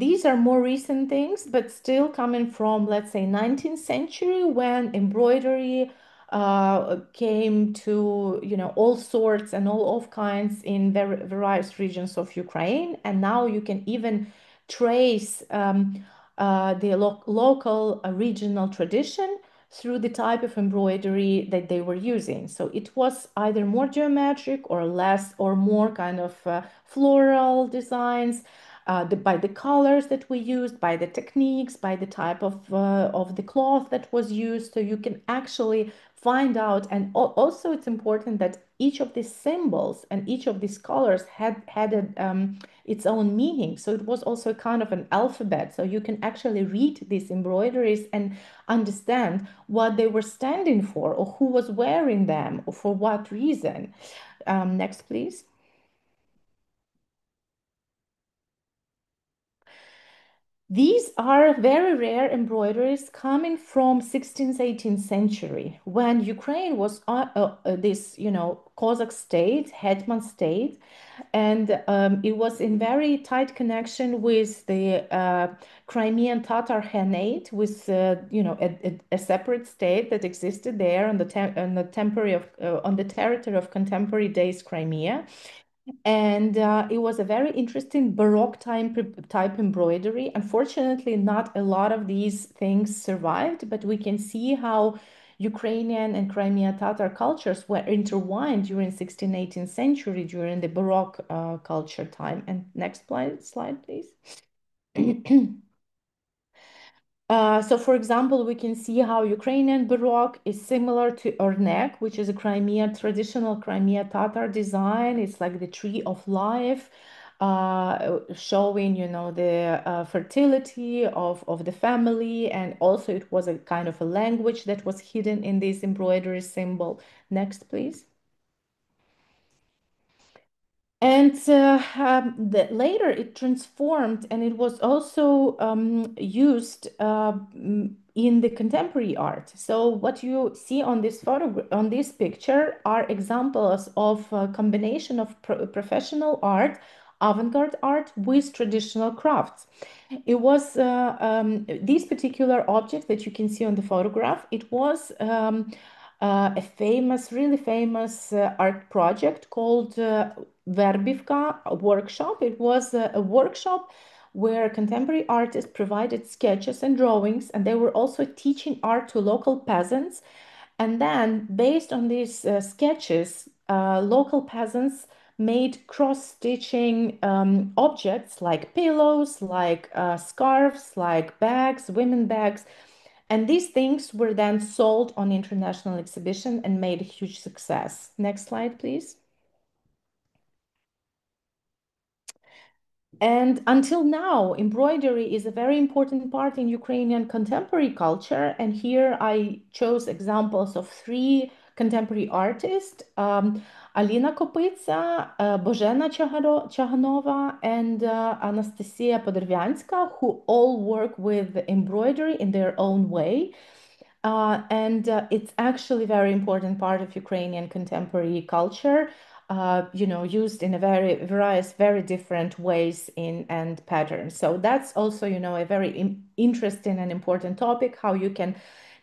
these are more recent things, but still coming from, let's say, 19th century, when embroidery came to, you know, all sorts and all of kinds in various regions of Ukraine. And now you can even trace the local regional tradition through the type of embroidery that they were using. So it was either more geometric or less or more kind of floral designs, by the colors that we used, by the techniques, by the type of the cloth that was used. So you can actually find out. And also it's important that each of these symbols and each of these colors had its own meaning. So it was also kind of an alphabet. So you can actually read these embroideries and understand what they were standing for, or who was wearing them, or for what reason. Next, please. These are very rare embroideries coming from 16th, 18th century, when Ukraine was this, you know, Cossack state, Hetman state, and it was in very tight connection with the Crimean Tatar Khanate, with you know, a separate state that existed there on the territory of contemporary days Crimea. And it was a very interesting Baroque type embroidery. Unfortunately, not a lot of these things survived, but we can see how Ukrainian and Crimean Tatar cultures were intertwined during 16th, 18th century, during the Baroque culture time. And next slide, please. So, for example, we can see how Ukrainian Baroque is similar to Ornek, which is a traditional Crimea Tatar design. It's like the tree of life, showing, you know, the fertility of the family. And also it was a kind of a language that was hidden in this embroidery symbol. Next, please. And later it transformed, and it was also used in the contemporary art. So what you see on this on this picture are examples of a combination of professional art, avant-garde art, with traditional crafts. It was this particular object that you can see on the photograph. It was a really famous art project called Verbivka workshop. It was a workshop where contemporary artists provided sketches and drawings, and they were also teaching art to local peasants. And then, based on these sketches, local peasants made cross-stitching objects like pillows, like scarves, like bags, women bags. And these things were then sold on international exhibition and made a huge success. Next slide, please. And until now, embroidery is a very important part in Ukrainian contemporary culture. And here I chose examples of 3 contemporary artists, Alina Kopytsa, Bożena Chaganova, and Anastasia Podrvyanska, who all work with embroidery in their own way. And it's actually a very important part of Ukrainian contemporary culture. used in a various, very different ways and patterns. So that's also, a very interesting and important topic, how you can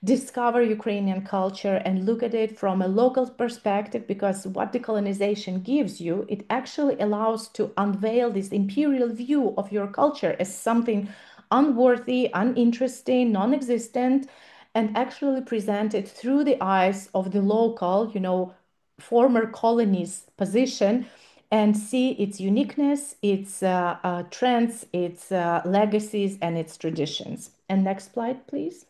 discover Ukrainian culture and look at it from a local perspective, because what decolonization gives you, it actually allows to unveil this imperial view of your culture as something unworthy, uninteresting, non-existent, and actually present it through the eyes of the local, former colonies position, and see its uniqueness, its trends, its legacies, and its traditions. And next slide, please.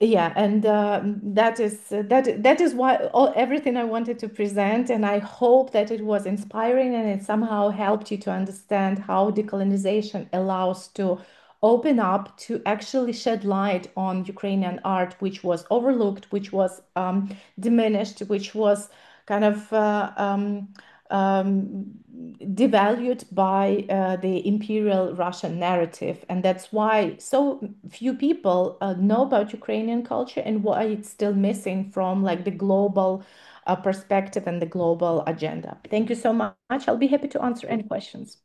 Yeah, and that is why everything I wanted to present, and I hope that it was inspiring and it somehow helped you to understand how decolonization allows to open up, to actually shed light on Ukrainian art, which was overlooked, which was diminished, which was kind of devalued by the imperial Russian narrative. And that's why so few people know about Ukrainian culture and why it's still missing from like the global perspective and the global agenda. Thank you so much. I'll be happy to answer any questions.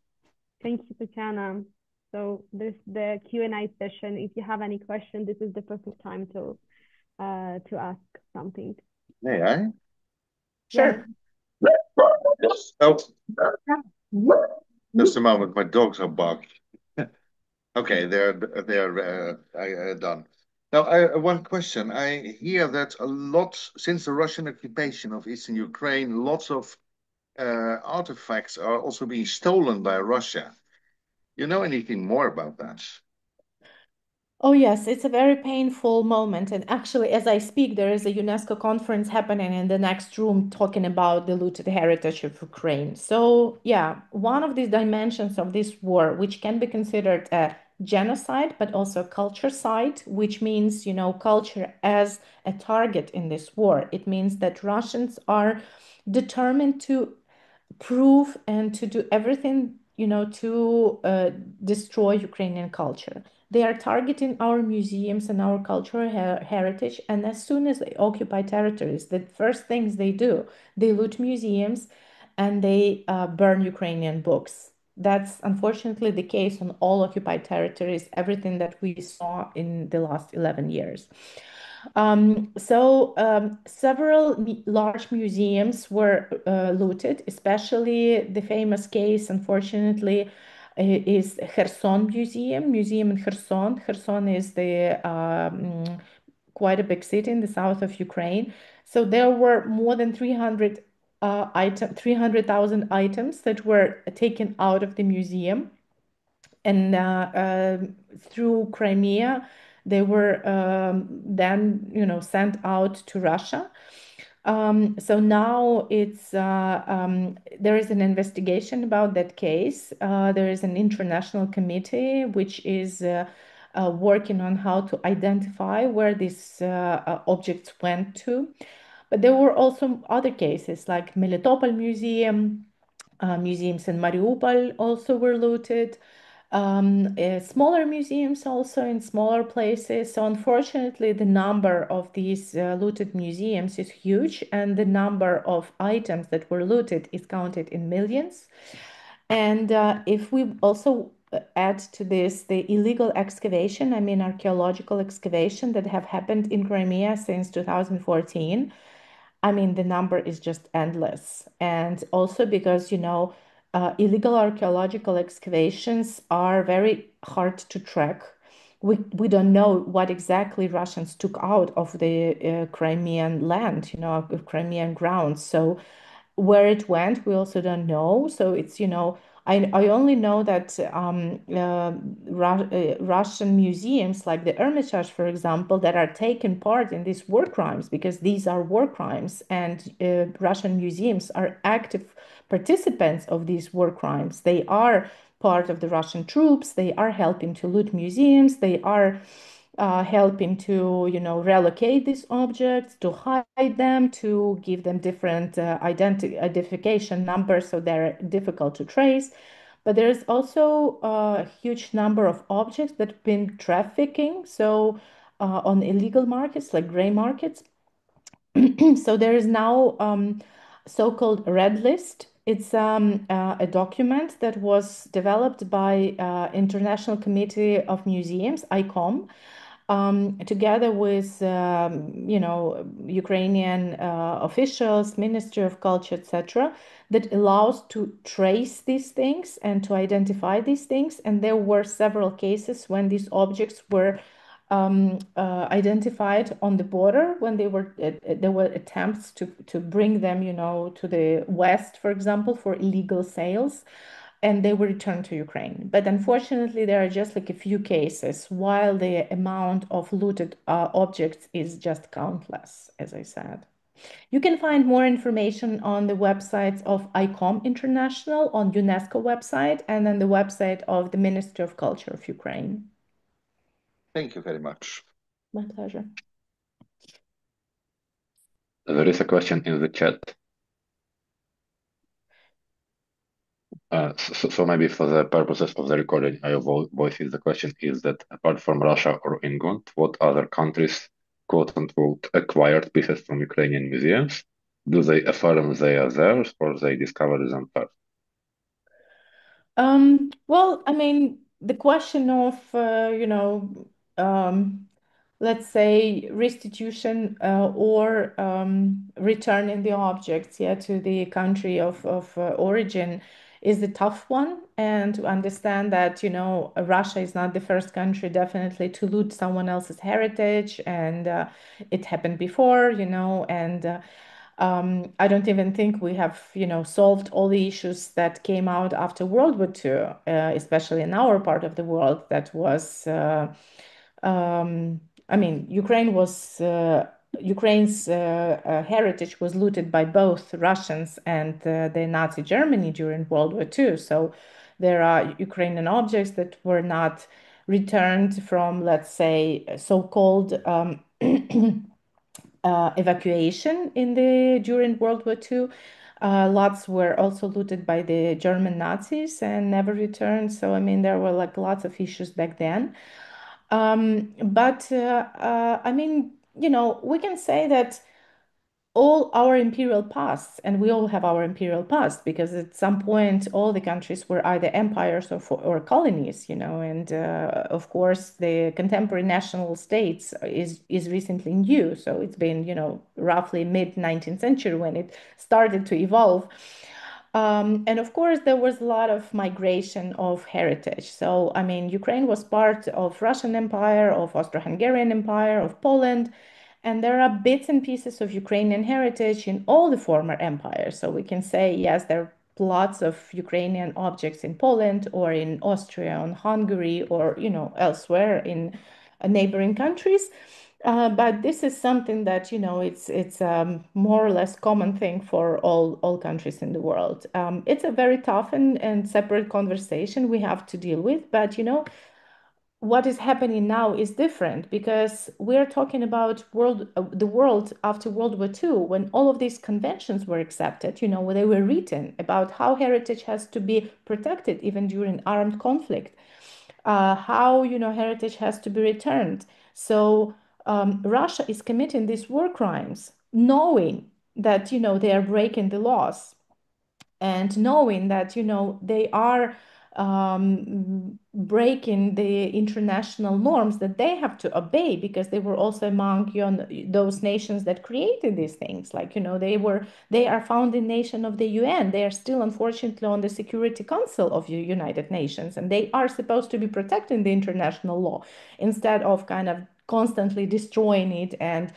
Thank you, Tatiana. So this is the Q&A session. If you have any question, this is the perfect time to ask something. May I? Sure. Oh, just a moment. My dogs are barking. Okay, they're done. Now, one question. I hear that a lot since the Russian occupation of Eastern Ukraine, lots of artifacts are also being stolen by Russia. You know anything more about that? Oh, yes, it's a very painful moment. And actually, as I speak, there is a UNESCO conference happening in the next room talking about the looted heritage of Ukraine. So, yeah, one of the dimensions of this war, which can be considered a genocide, but also culturecide, which means, culture as a target in this war. It means that Russians are determined to prove and to do everything, to destroy Ukrainian culture. They are targeting our museums and our cultural heritage. And as soon as they occupy territories, the first things they do, they loot museums and they burn Ukrainian books. That's unfortunately the case on all occupied territories, everything that we saw in the last 11 years. Several large museums were looted, especially the famous case, unfortunately, is Kherson museum in Kherson. Kherson is the quite a big city in the south of Ukraine. So there were more than 300,000 items that were taken out of the museum, and through Crimea, they were then sent out to Russia. So now there is an investigation about that case. There is an international committee which is working on how to identify where these objects went to. But there were also other cases like Melitopol Museum, museums in Mariupol also were looted. Smaller museums also in smaller places. So unfortunately, the number of these looted museums is huge, and the number of items that were looted is counted in millions. And if we also add to this the illegal excavation, archaeological excavation that have happened in Crimea since 2014, the number is just endless. And also because, illegal archaeological excavations are very hard to track. We don't know what exactly Russians took out of the Crimean land, Crimean grounds. So where it went, we also don't know. So it's, I only know that Russian museums like the Hermitage, for example, that are taking part in these war crimes, because these are war crimes, and Russian museums are active participants of these war crimes. They are part of the Russian troops. They are helping to loot museums. They are helping to, relocate these objects, to hide them, to give them different identification numbers so they're difficult to trace. But there's also a huge number of objects that have been trafficking, so on illegal markets, like gray markets. So there is now so-called Red List. It's a document that was developed by International Committee of Museums, ICOM, together with Ukrainian officials, Ministry of Culture, etc., that allows to trace these things and to identify these things. And there were several cases when these objects were identified on the border, when there were attempts to bring them, to the West, for example, for illegal sales, and they were returned to Ukraine. But unfortunately, there are just like a few cases, while the amount of looted objects is just countless, as I said. You can find more information on the websites of ICOM International, on UNESCO website, and on the website of the Ministry of Culture of Ukraine. Thank you very much. My pleasure. There is a question in the chat. So maybe for the purposes of the recording, I will voice the question is that apart from Russia or England, what other countries, quote unquote, acquired pieces from Ukrainian museums? Do they affirm they are theirs or they discovered them first? Well, I mean, the question of, let's say restitution or returning the objects, to the country of origin is the tough one. And to understand that, Russia is not the first country definitely to loot someone else's heritage, and it happened before, and I don't even think we have, solved all the issues that came out after World War II, especially in our part of the world. That was, Ukraine's heritage was looted by both Russians and the Nazi Germany during World War II. So there are Ukrainian objects that were not returned from, let's say, so-called evacuation during World War II. Lots were also looted by the German Nazis and never returned. So, I mean, there were like lots of issues back then. We can say that all our imperial pasts, and we all have our imperial past, because at some point all the countries were either empires or colonies, and of course the contemporary national states is recently new. So it's been, roughly mid-19th century when it started to evolve. And of course, there was a lot of migration of heritage. So, I mean, Ukraine was part of Russian Empire, of Austro-Hungarian Empire, of Poland, and there are bits and pieces of Ukrainian heritage in all the former empires. So we can say, yes, there are lots of Ukrainian objects in Poland or in Austria, or Hungary, or, elsewhere in neighboring countries. But this is something that, it's more or less common thing for all countries in the world. It's a very tough and separate conversation we have to deal with. But, what is happening now is different, because we're talking about the world after World War II, when all of these conventions were accepted, where they were written about how heritage has to be protected even during armed conflict, how, heritage has to be returned. So Russia is committing these war crimes, knowing that, they are breaking the laws, and knowing that, they are breaking the international norms that they have to obey, because they were also among those nations that created these things. Like, they are founding nation of the UN. They are still, unfortunately, on the Security Council of the United Nations, and they are supposed to be protecting the international law instead of kind of constantly destroying it and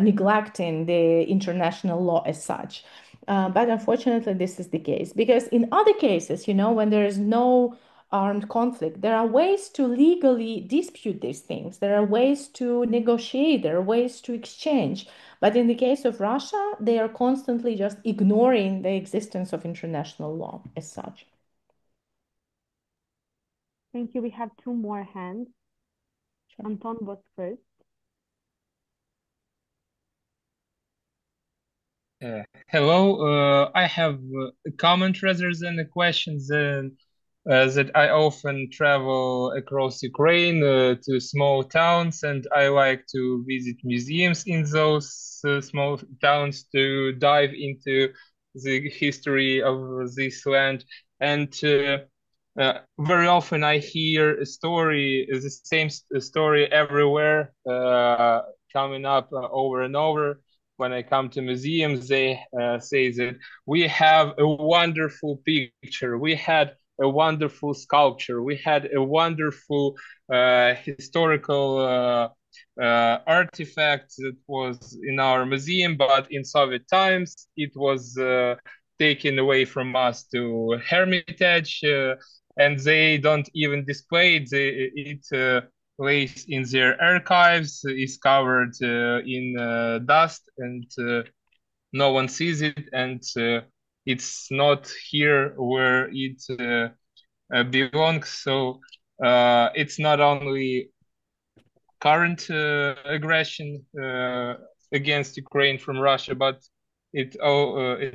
neglecting the international law as such. But unfortunately, this is the case, because in other cases, when there is no armed conflict, there are ways to legally dispute these things. There are ways to negotiate. There are ways to exchange. But in the case of Russia, they are constantly just ignoring the existence of international law as such. Thank you. We have two more hands. Sure. Anton was first. Hello, I have a comment rather than a question. That I often travel across Ukraine to small towns, and I like to visit museums in those small towns to dive into the history of this land. And very often I hear a story, the same story everywhere, coming up over and over. When I come to museums, they say that we have a wonderful picture, we had a wonderful sculpture, we had a wonderful historical artifact that was in our museum, but in Soviet times it was taken away from us to Hermitage, and they don't even display it. It lays in their archives, is covered in dust, and no one sees it, and it's not here where it belongs. So it's not only current aggression against Ukraine from Russia, but it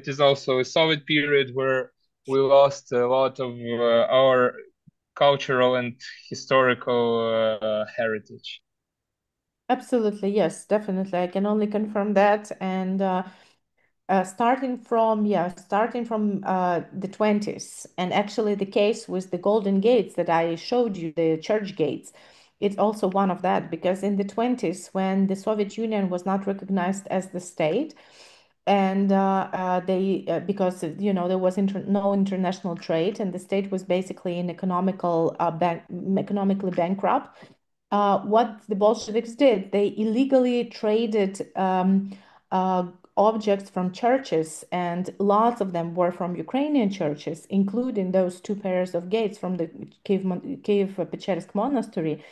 is also a Soviet period where we lost a lot of our cultural and historical heritage. Absolutely, yes, definitely. I can only confirm that. And starting from the 20s, and actually the case with the Golden Gates that I showed you, the church gates, it's also one of that, because in the 20s, when the Soviet Union was not recognized as the state, and because there was no international trade, and the state was basically in economically bankrupt. What the Bolsheviks did, they illegally traded objects from churches, and lots of them were from Ukrainian churches, including those two pairs of gates from the Kiev-Pechersk monastery.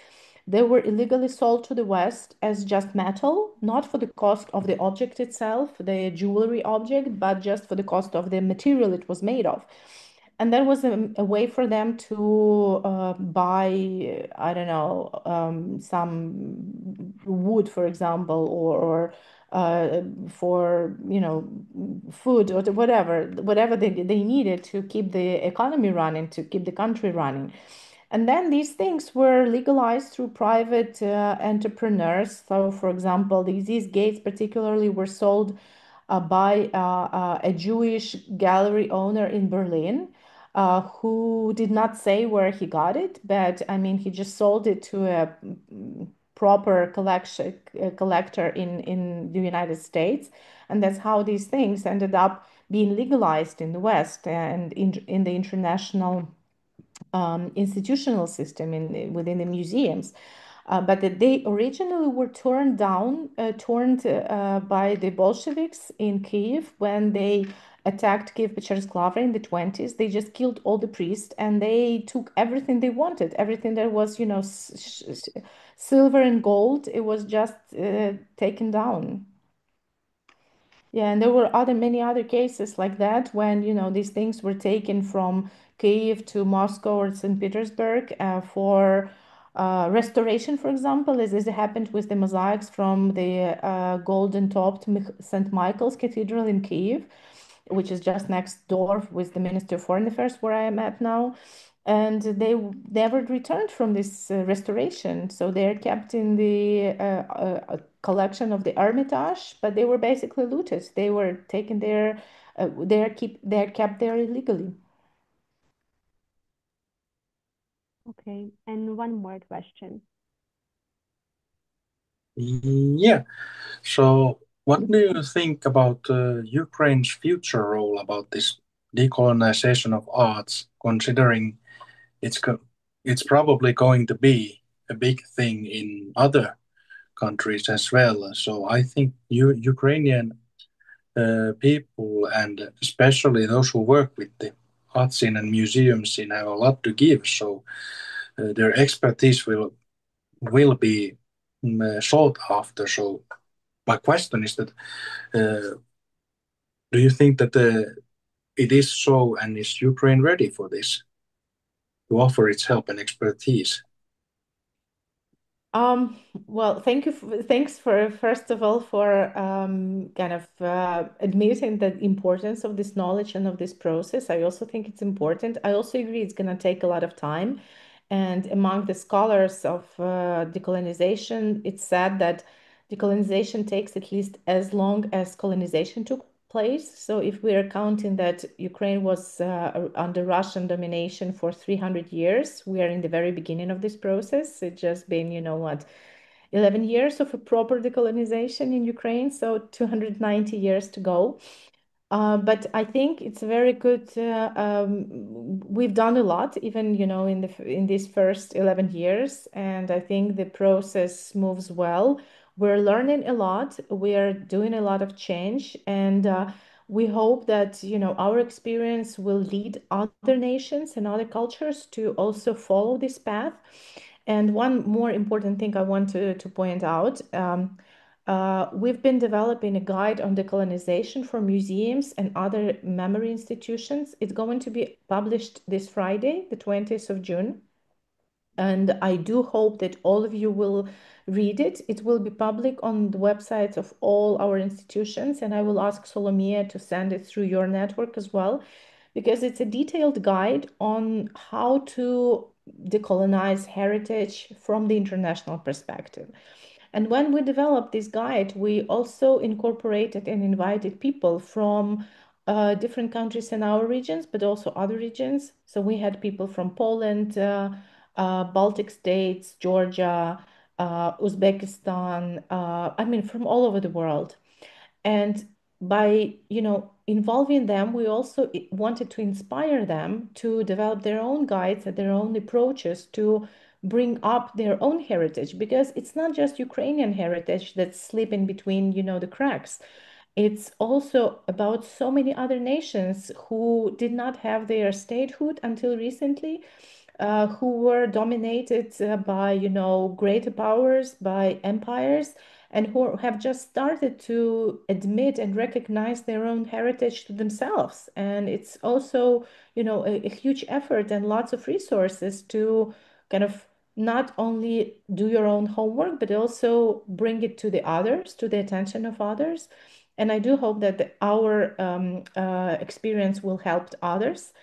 They were illegally sold to the West as just metal, not for the cost of the object itself, the jewelry object, but just for the cost of the material it was made of. And that was a way for them to buy, I don't know, some wood, for example, or for food or whatever they needed to keep the economy running, to keep the country running. And then these things were legalized through private entrepreneurs. So, for example, these gates particularly were sold by a Jewish gallery owner in Berlin, who did not say where he got it, but I mean, he just sold it to a proper collector in the United States. And that's how these things ended up being legalized in the West and in the international institutional system within the museums. But they originally were torn by the Bolsheviks in Kiev when they attacked Kiev-Pechersk Lavra in the 20s. They just killed all the priests, and they took everything they wanted, everything that was, silver and gold. It was just taken down. Yeah, and there were many other cases like that when, these things were taken from Kiev to Moscow or St. Petersburg for restoration, for example, as it happened with the mosaics from the golden-topped St. Michael's Cathedral in Kiev, which is just next door with the Ministry of Foreign Affairs where I am at now. And they never returned from this restoration. So they're kept in the collection of the Hermitage, but they were basically looted. They were taken there, they're kept there illegally. Okay, and one more question. Yeah. So, what do you think about Ukraine's future role about this decolonization of arts, considering it's probably going to be a big thing in other countries as well? So, I think Ukrainian people, and especially those who work with the art scene and museum scene, have a lot to give. So, their expertise will be sought after. So my question is that do you think that it is so, and is Ukraine ready for this, to offer its help and expertise? Well, thanks for first of all for kind of admitting the importance of this knowledge and of this process. I also think it's important. I also agree it's going to take a lot of time. And among the scholars of decolonization, it's said that decolonization takes at least as long as colonization took place. So if we are counting that Ukraine was under Russian domination for 300 years, we are in the very beginning of this process. It's just been, 11 years of a proper decolonization in Ukraine, so 290 years to go. But I think it's very good. We've done a lot, even in these first 11 years, and I think the process moves well. We're learning a lot. We're doing a lot of change, and we hope that our experience will lead other nations and other cultures to also follow this path. And one more important thing I want to point out. We've been developing a guide on decolonization for museums and other memory institutions. It's going to be published this Friday, the 20th of June. And I do hope that all of you will read it. It will be public on the websites of all our institutions, and I will ask Solomia to send it through your network as well, because it's a detailed guide on how to decolonize heritage from the international perspective. And when we developed this guide, we also incorporated and invited people from different countries in our regions, but also other regions. So we had people from Poland, Baltic states, Georgia, Uzbekistan, from all over the world. And by, involving them, we also wanted to inspire them to develop their own guides and their own approaches to bring up their own heritage, because it's not just Ukrainian heritage that's slipping between, the cracks. It's also about so many other nations who did not have their statehood until recently, who were dominated by, greater powers, by empires, and who have just started to admit and recognize their own heritage to themselves. And it's also, a huge effort and lots of resources to kind of not only do your own homework, but also bring it to the others, to the attention of others. And I do hope that our experience will help others.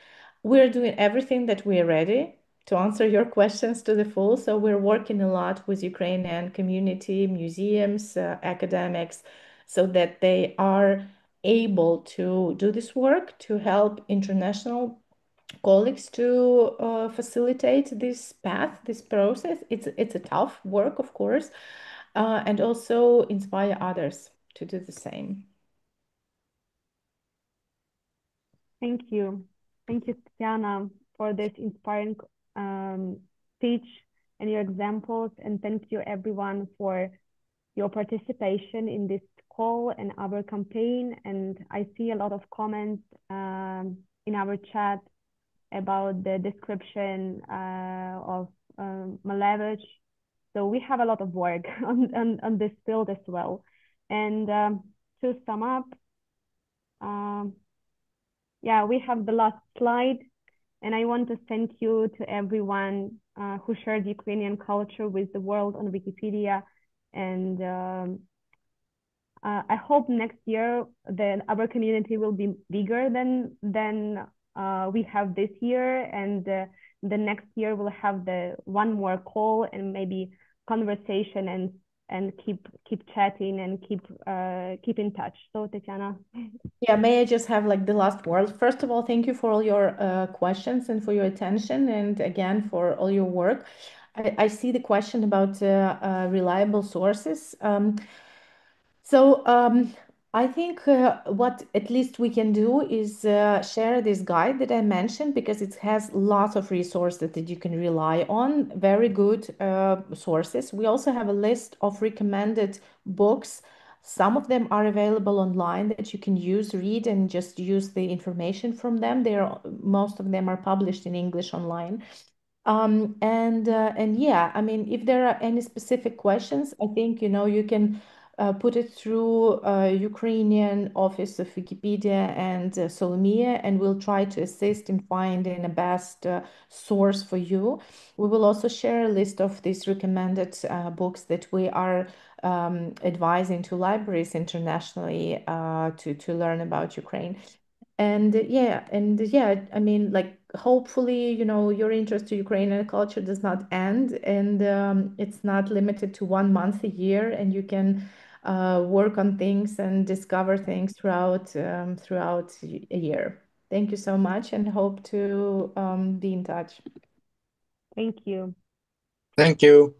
We're doing everything that we're ready to answer your questions to the full. So we're working a lot with Ukrainian community, museums, academics, so that they are able to do this work to help international colleagues to facilitate this path, this process. It's a tough work, of course, and also inspire others to do the same. Thank you. Thank you, Tatiana, for this inspiring speech and your examples. And thank you, everyone, for your participation in this call and our campaign. And I see a lot of comments in our chat about the description of Malevich. So we have a lot of work on this field as well. And to sum up, we have the last slide. And I want to thank you to everyone who shared Ukrainian culture with the world on Wikipedia. And I hope next year our community will be bigger than we have this year, and the next year we'll have the one more call and maybe conversation and keep chatting and keep in touch. So Tatiana. Yeah, may I just have the last word? First of all, thank you for all your questions and for your attention, and again for all your work. I see the question about reliable sources. I think what at least we can do is share this guide that I mentioned, because it has lots of resources that you can rely on, very good sources. We also have a list of recommended books. Some of them are available online that you can read, and just use the information from them. Most of them are published in English online. If there are any specific questions, I think you can put it through Ukrainian office of Wikipedia and Solomia, and we'll try to assist in finding the best source for you. We will also share a list of these recommended books that we are advising to libraries internationally to learn about Ukraine. Hopefully, your interest to Ukrainian culture does not end, and it's not limited to 1 month a year, and you can work on things and discover things throughout a year. Thank you so much, and hope to be in touch. Thank you. Thank you.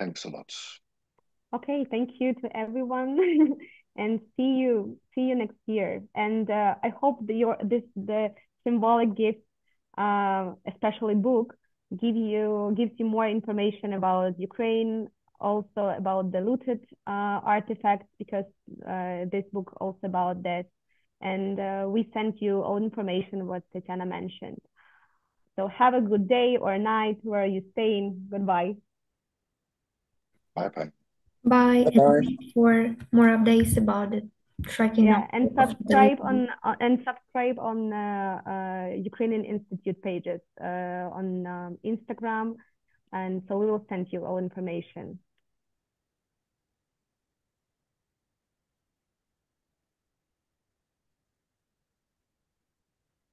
Thanks a lot. Okay, thank you to everyone, and see you next year. And I hope the symbolic gift, especially book, gives you more information about Ukraine, also about the looted artifacts, because this book also about that. And we sent you all information what Tatiana mentioned. So have a good day or night where you staying. Goodbye. Bye-bye. Bye, and Bye-bye. wait for more updates about the tracking Yeah, and of the subscribe on Ukrainian Institute pages on Instagram, and so we will send you all information.